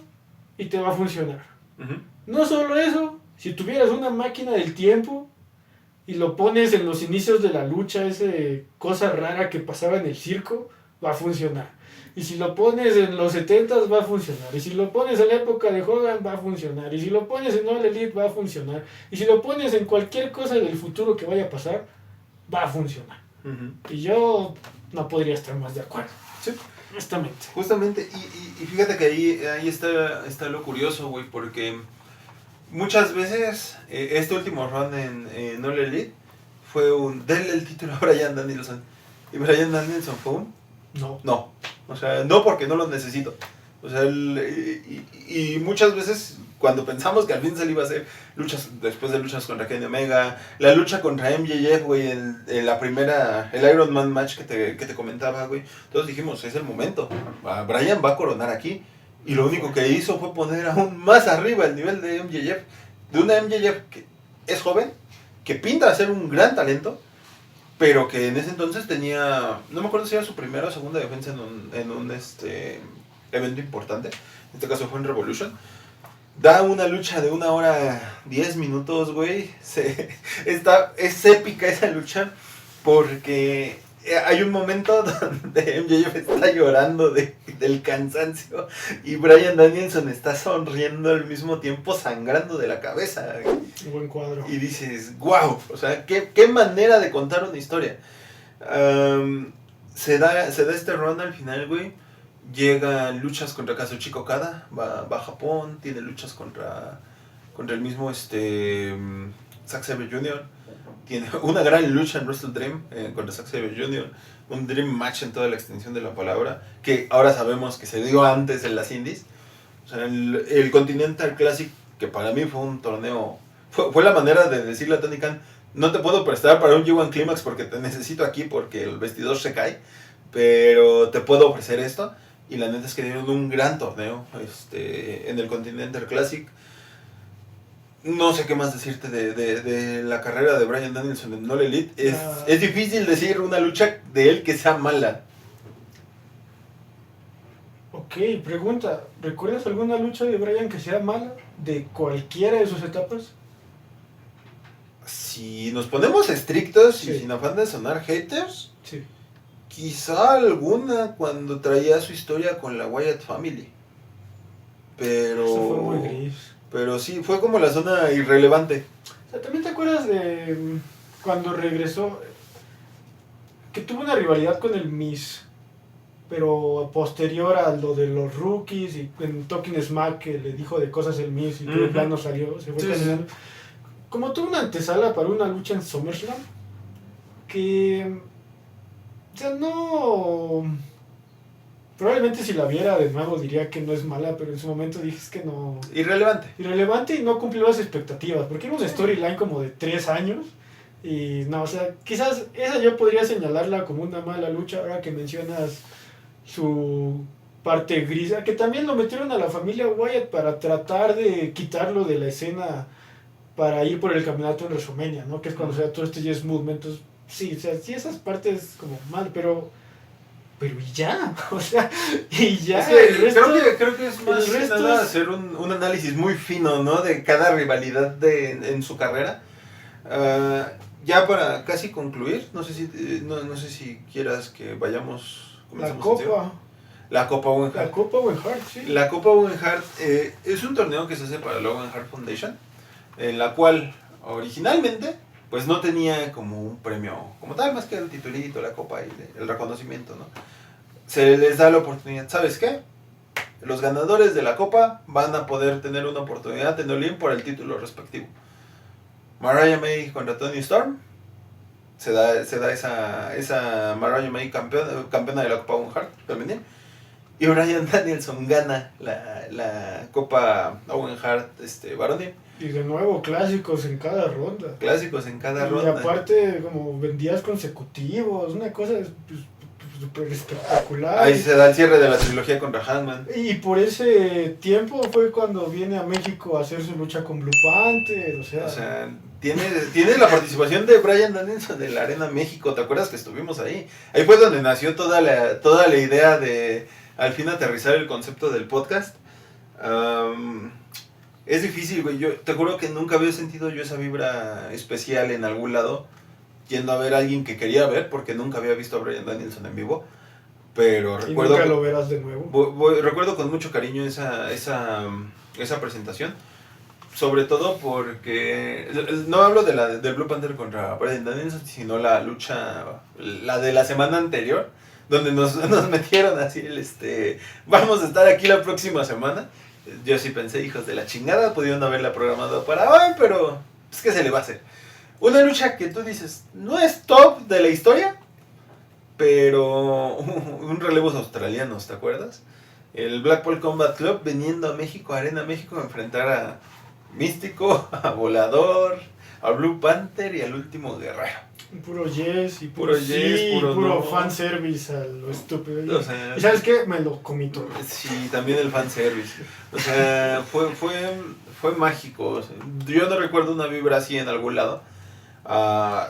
y te va a funcionar. Uh-huh. No solo eso, si tuvieras una máquina del tiempo y lo pones en los inicios de la lucha, esa cosa rara que pasaba en el circo, va a funcionar. Y si lo pones en los 70s va a funcionar. Y si lo pones en la época de Hogan va a funcionar. Y si lo pones en All Elite va a funcionar. Y si lo pones en cualquier cosa del futuro que vaya a pasar, va a funcionar. Uh-huh. Y yo no podría estar más de acuerdo. Sí. Honestamente. Justamente. Y fíjate que ahí está lo curioso, güey. Porque muchas veces este último run en All Elite fue denle el título a Bryan Danielson. Y Bryan Danielson fue No. O sea, no, porque no lo necesito. O sea, y muchas veces cuando pensamos que al fin se le iba a hacer después de luchas contra Kenny Omega, la lucha contra MJF, güey, en la primera, el Iron Man match que te comentaba, güey, todos dijimos, es el momento, Bryan va a coronar aquí, y lo único que hizo fue poner aún más arriba el nivel de MJF, de una MJF que es joven, que pinta a ser un gran talento, pero que en ese entonces tenía, no me acuerdo si era su primera o segunda defensa en un evento importante, en este caso fue en Revolution. Da una lucha de 1 hora 10 minutos, güey. Es épica esa lucha porque hay un momento donde MJF está llorando del cansancio y Bryan Danielson está sonriendo al mismo tiempo, sangrando de la cabeza. Un buen cuadro. Y dices, wow, o sea, qué manera de contar una historia. Se da este run al final, güey. Llega luchas contra Kazuchika Okada, va a Japón, tiene luchas contra el mismo Zack Sabre Jr., tiene una gran lucha en Wrestle Dream contra Zack Sabre Jr., un Dream Match en toda la extensión de la palabra, que ahora sabemos que se dio antes en las indies. O sea, el Continental Classic, que para mí fue un torneo, fue la manera de decirle a Tony Khan, no te puedo prestar para un G1 Climax porque te necesito aquí porque el vestidor se cae, pero te puedo ofrecer esto. Y la neta es que dieron un gran torneo en el Continental Classic. No sé qué más decirte de la carrera de Bryan Danielson en All Elite. Es difícil decir una lucha de él que sea mala. Ok, Ok, pregunta, ¿recuerdas alguna lucha de Bryan que sea mala? ¿De cualquiera de sus etapas? Si nos ponemos estrictos Sí. y sin afán de sonar haters, Sí. quizá alguna cuando traía su historia con la Wyatt Family. Pero... Eso fue muy gris. Pero sí, fue como la zona irrelevante. O sea, ¿también te acuerdas de cuando regresó? Que tuvo una rivalidad con el Miz, pero posterior a lo de los rookies y en Talking Smack que le dijo de cosas el Miz y que de plano salió, se fue caminando. Como tuvo una antesala para una lucha en SummerSlam, que... O sea, no... Probablemente si la viera de nuevo diría que no es mala, pero en su momento dije es que no... Irrelevante y no cumplió las expectativas, porque era una storyline como de 3 años. Y no, o sea, quizás esa yo podría señalarla como una mala lucha, ahora que mencionas su parte gris, que también lo metieron a la familia Wyatt para tratar de quitarlo de la escena para ir por el campeonato en WrestleMania, ¿no? Que es cuando se da todo este Yes Movement. Entonces, sí, o sea, sí esas partes como mal, pero y ya, o sea, y ya. Es que el resto, creo que es más que nada hacer un análisis muy fino, ¿no? De cada rivalidad en su carrera. Ya para casi concluir, no sé si quieras que vayamos... La Copa. La Copa Owen Hart. La Copa Owen Hart, sí. La Copa Owen Hart es un torneo que se hace para la Owen Hart Foundation, en la cual originalmente pues no tenía como un premio como tal, más que el titulito, la copa y el reconocimiento, ¿no? Se les da la oportunidad, ¿sabes qué? Los ganadores de la copa van a poder tener una oportunidad en All In por el título respectivo. Mariah May contra Toni Storm, se da esa Mariah May campeona de la Copa Owen Hart femenil, y Bryan Danielson gana la Copa Owen Hart varonil. Y de nuevo, clásicos en cada ronda. Y aparte, como vendías consecutivos, una cosa súper espectacular. Ahí se da el cierre de la trilogía contra Hangman. Y por ese tiempo fue cuando viene a México a hacer su lucha con Blue Panther, o sea tiene la participación de Bryan Danielson en la Arena México, ¿te acuerdas que estuvimos ahí? Ahí fue donde nació toda la idea de al fin aterrizar el concepto del podcast. Es difícil, güey. Yo te juro que nunca había sentido yo esa vibra especial en algún lado, yendo a ver a alguien que quería ver, porque nunca había visto a Bryan Danielson en vivo. Pero recuerdo... nunca lo verás de nuevo. Recuerdo con mucho cariño esa presentación. Sobre todo porque... No hablo del Blue Panther contra Bryan Danielson, sino la lucha... La de la semana anterior, donde nos metieron así vamos a estar aquí la próxima semana. Yo sí pensé, hijos de la chingada, pudieron haberla programado para hoy, pero pues ¿qué se le va a hacer? Una lucha que tú dices, no es top de la historia, pero un relevos australianos, ¿te acuerdas? El Blackpool Combat Club viniendo a México, a Arena México, a enfrentar a Místico, a Volador, a Blue Panther y al Último Guerrero. Puro yes y puro no. Fanservice a lo estúpido. O sea, ¿y sabes qué? Me lo comí todo. Sí, también el fanservice. O sea, fue mágico. O sea, yo no recuerdo una vibra así en algún lado.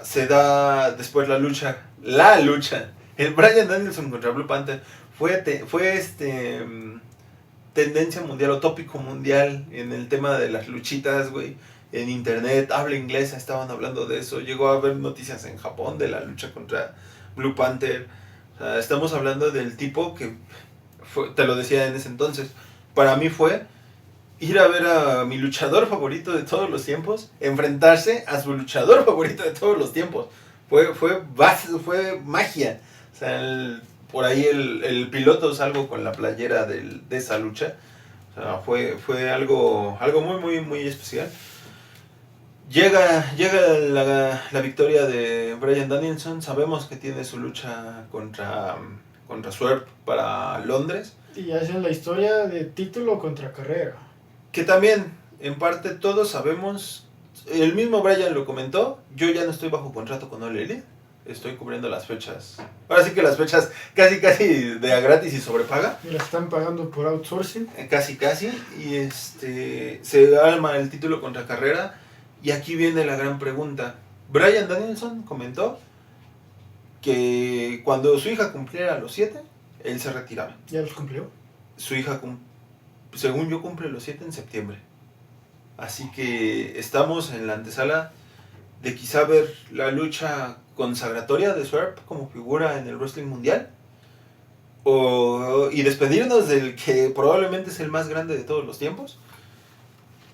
Se da después la lucha. El Bryan Danielson contra Blue Panther fue tendencia mundial o tópico mundial en el tema de las luchitas, güey. En internet, habla inglesa, estaban hablando de eso. Llegó a haber noticias en Japón de la lucha contra Blue Panther. O sea, estamos hablando del tipo que, te lo decía en ese entonces, para mí fue ir a ver a mi luchador favorito de todos los tiempos, enfrentarse a su luchador favorito de todos los tiempos. Fue magia. O sea, por ahí el piloto salgo con la playera de esa lucha. O sea, fue algo muy, muy, muy especial. Llega la victoria de Bryan Danielson. Sabemos que tiene su lucha contra Swerve para Londres. Y hacen la historia de título contra carrera. Que también, en parte, todos sabemos. El mismo Bryan lo comentó. Yo ya no estoy bajo contrato con All Elite. Estoy cubriendo las fechas. Ahora sí que las fechas casi de a gratis y sobrepaga. Me la están pagando por outsourcing. Casi. Y se arma el título contra carrera. Y aquí viene la gran pregunta. Bryan Danielson comentó que cuando su hija cumpliera los 7, él se retiraba. ¿Ya los cumplió? su hija, según yo, cumple los 7 en septiembre. Así que estamos en la antesala de quizá ver la lucha consagratoria de Swerve como figura en el wrestling mundial. Y despedirnos del que probablemente es el más grande de todos los tiempos.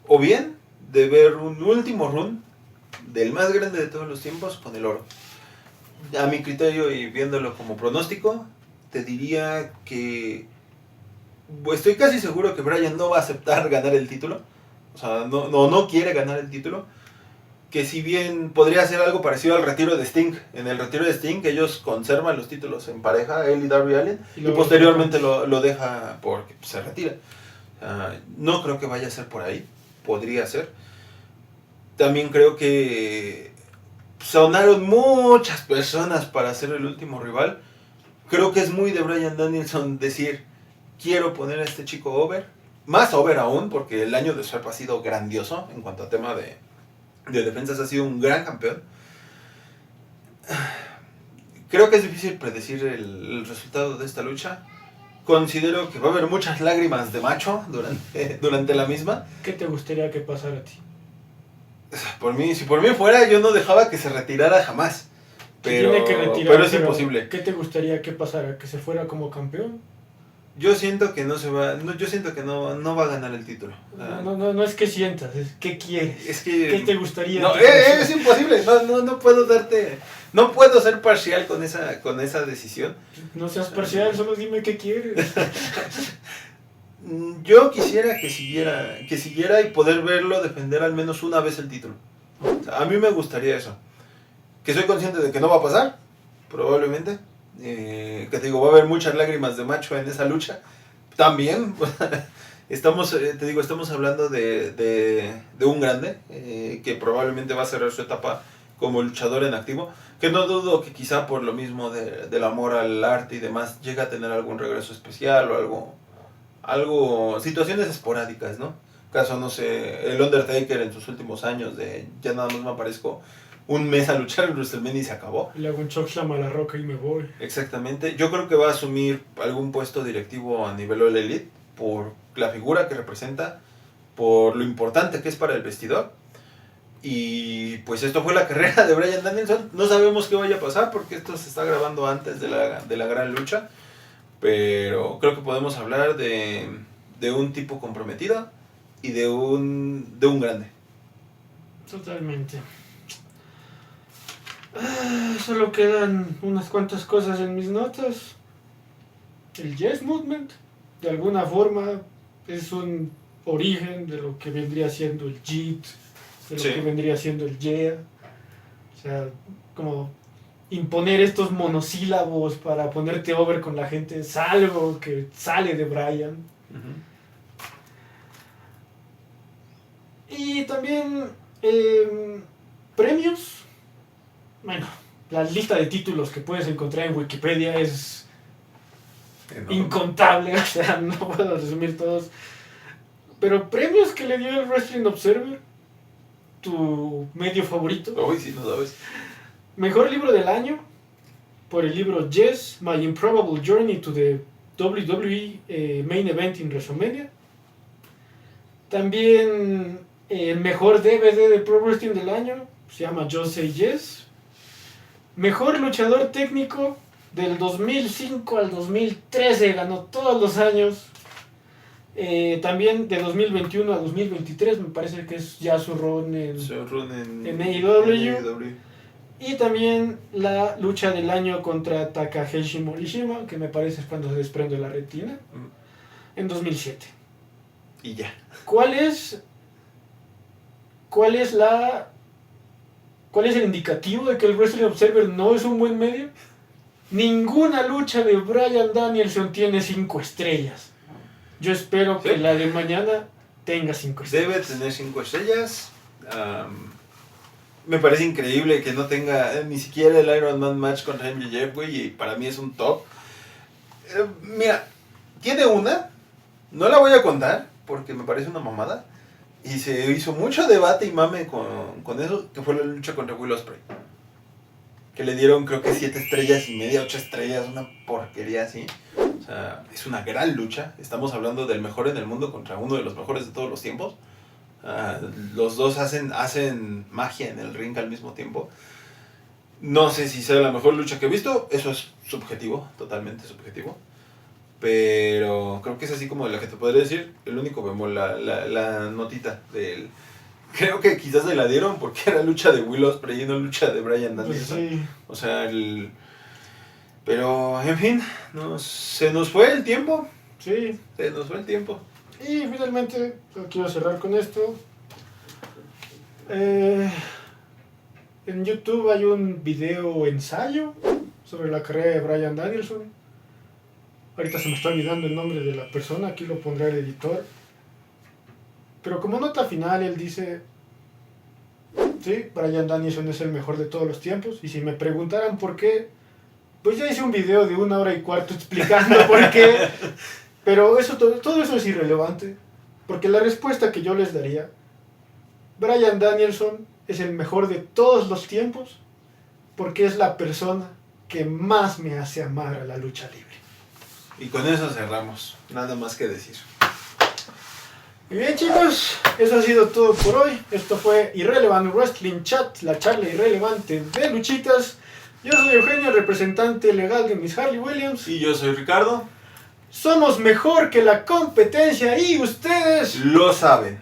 O bien de ver un último run del más grande de todos los tiempos con el oro. A mi criterio y viéndolo como pronóstico, te diría que estoy casi seguro que Bryan no va a aceptar ganar el título. O sea, no quiere ganar el título. Que si bien podría ser algo parecido al retiro de Sting. En el retiro de Sting ellos conservan los títulos en pareja, él y Darby Allin, y posteriormente lo deja porque se retira. No creo que vaya a ser por ahí. Podría ser. También creo que sonaron muchas personas para ser el último rival. Creo que es muy de Bryan Danielson decir, quiero poner a este chico over. Más over aún, porque el año de Swerve ha sido grandioso en cuanto a tema de defensas, ha sido un gran campeón. Creo que es difícil predecir el resultado de esta lucha. Considero que va a haber muchas lágrimas de macho durante la misma. ¿Qué te gustaría que pasara a ti? Si por mí fuera, yo no dejaba que se retirara jamás. Pero es imposible. ¿Qué te gustaría que pasara? ¿Que se fuera como campeón? Yo siento que no se va. Yo siento que no va a ganar el título. No es que sientas, es que quieres. ¿Qué te gustaría? No, es imposible. No puedo darte. No puedo ser parcial con esa decisión. No seas parcial, solo dime qué quieres. Yo quisiera que siguiera y poder verlo defender al menos una vez el título. A mí me gustaría eso. Que soy consciente de que no va a pasar, probablemente. Que te digo, va a haber muchas lágrimas de macho en esa lucha. También, estamos hablando de un grande que probablemente va a cerrar su etapa como luchador en activo. Que no dudo que quizá por lo mismo del amor al arte y demás, llega a tener algún regreso especial o algo, situaciones esporádicas, ¿no? Caso, no sé, el Undertaker en sus últimos años de ya nada más me aparezco un mes a luchar en WrestleMania y se acabó. Le hago un chokeslam a la roca y me voy. Exactamente. Yo creo que va a asumir algún puesto directivo a nivel All Elite por la figura que representa, por lo importante que es para el vestidor. Y pues esto fue la carrera de Bryan Danielson. No sabemos qué vaya a pasar porque esto se está grabando antes de la gran lucha. Pero creo que podemos hablar de un tipo comprometido y de un grande. Totalmente. Solo quedan unas cuantas cosas en mis notas. El Yes Movement, de alguna forma, es un origen de lo que vendría siendo el JIT, de lo que vendría siendo el Yeah. O sea, como imponer estos monosílabos para ponerte over con la gente es algo que sale de Bryan. Uh-huh. Y también premios. Bueno, la lista de títulos que puedes encontrar en Wikipedia es incontable, o sea, no puedo resumir todos. Pero premios que le dio el Wrestling Observer, tu medio favorito. Uy, sí, no sabes. Mejor libro del año, por el libro Yes, My Improbable Journey to the WWE Main Event in WrestleMania. También el mejor DVD de Pro Wrestling del año, se llama Just Say Yes. Mejor luchador técnico del 2005 al 2013, ganó todos los años. También de 2021 a 2023, me parece que es ya su run en AEW. Y también la lucha del año contra Takahashi Morishima, que me parece es cuando se desprende la retina, en 2007. Y ya. ¿Cuál es el indicativo de que el Wrestling Observer no es un buen medio? Ninguna lucha de Bryan Danielson tiene 5 estrellas. Yo espero que la de mañana tenga 5 estrellas. Debe tener 5 estrellas. Me parece increíble que no tenga ni siquiera el Iron Man match con MJF, güey, y para mí es un top. Mira, tiene una, no la voy a contar porque me parece una mamada. Y se hizo mucho debate y mame con eso, que fue la lucha contra Will Ospreay. Que le dieron creo que 7 estrellas y media, 8 estrellas, una porquería así. O O sea, es una gran lucha. Estamos hablando del mejor en el mundo contra uno de los mejores de todos los tiempos. Los dos hacen magia en el ring al mismo tiempo. No sé si sea la mejor lucha que he visto. Eso es subjetivo, totalmente subjetivo. Pero creo que es así como de la que te podría decir. El único bemol, la notita del... Creo que quizás se la dieron porque era lucha de Will Ospreay y no lucha de Bryan Danielson. Pues sí. O sea, pero, en fin, se nos fue el tiempo. Sí. Se nos fue el tiempo. Y finalmente, quiero cerrar con esto. En YouTube hay un video ensayo sobre la carrera de Bryan Danielson. Ahorita se me está olvidando el nombre de la persona, aquí lo pondrá el editor. Pero como nota final él dice, sí, Bryan Danielson es el mejor de todos los tiempos. Y si me preguntaran por qué, pues ya hice un video de 1 hora y cuarto explicando por qué. Pero todo eso es irrelevante. Porque la respuesta que yo les daría, Bryan Danielson es el mejor de todos los tiempos porque es la persona que más me hace amar a la lucha libre. Y con eso cerramos. Nada más que decir. Muy bien, chicos, eso ha sido todo por hoy. Esto fue Irrelevant Wrestling Chat, la charla irrelevante de luchitas. Yo soy Eugenio, representante legal de Miss Harley Williams. Y yo soy Ricardo. Somos mejor que la competencia y ustedes lo saben.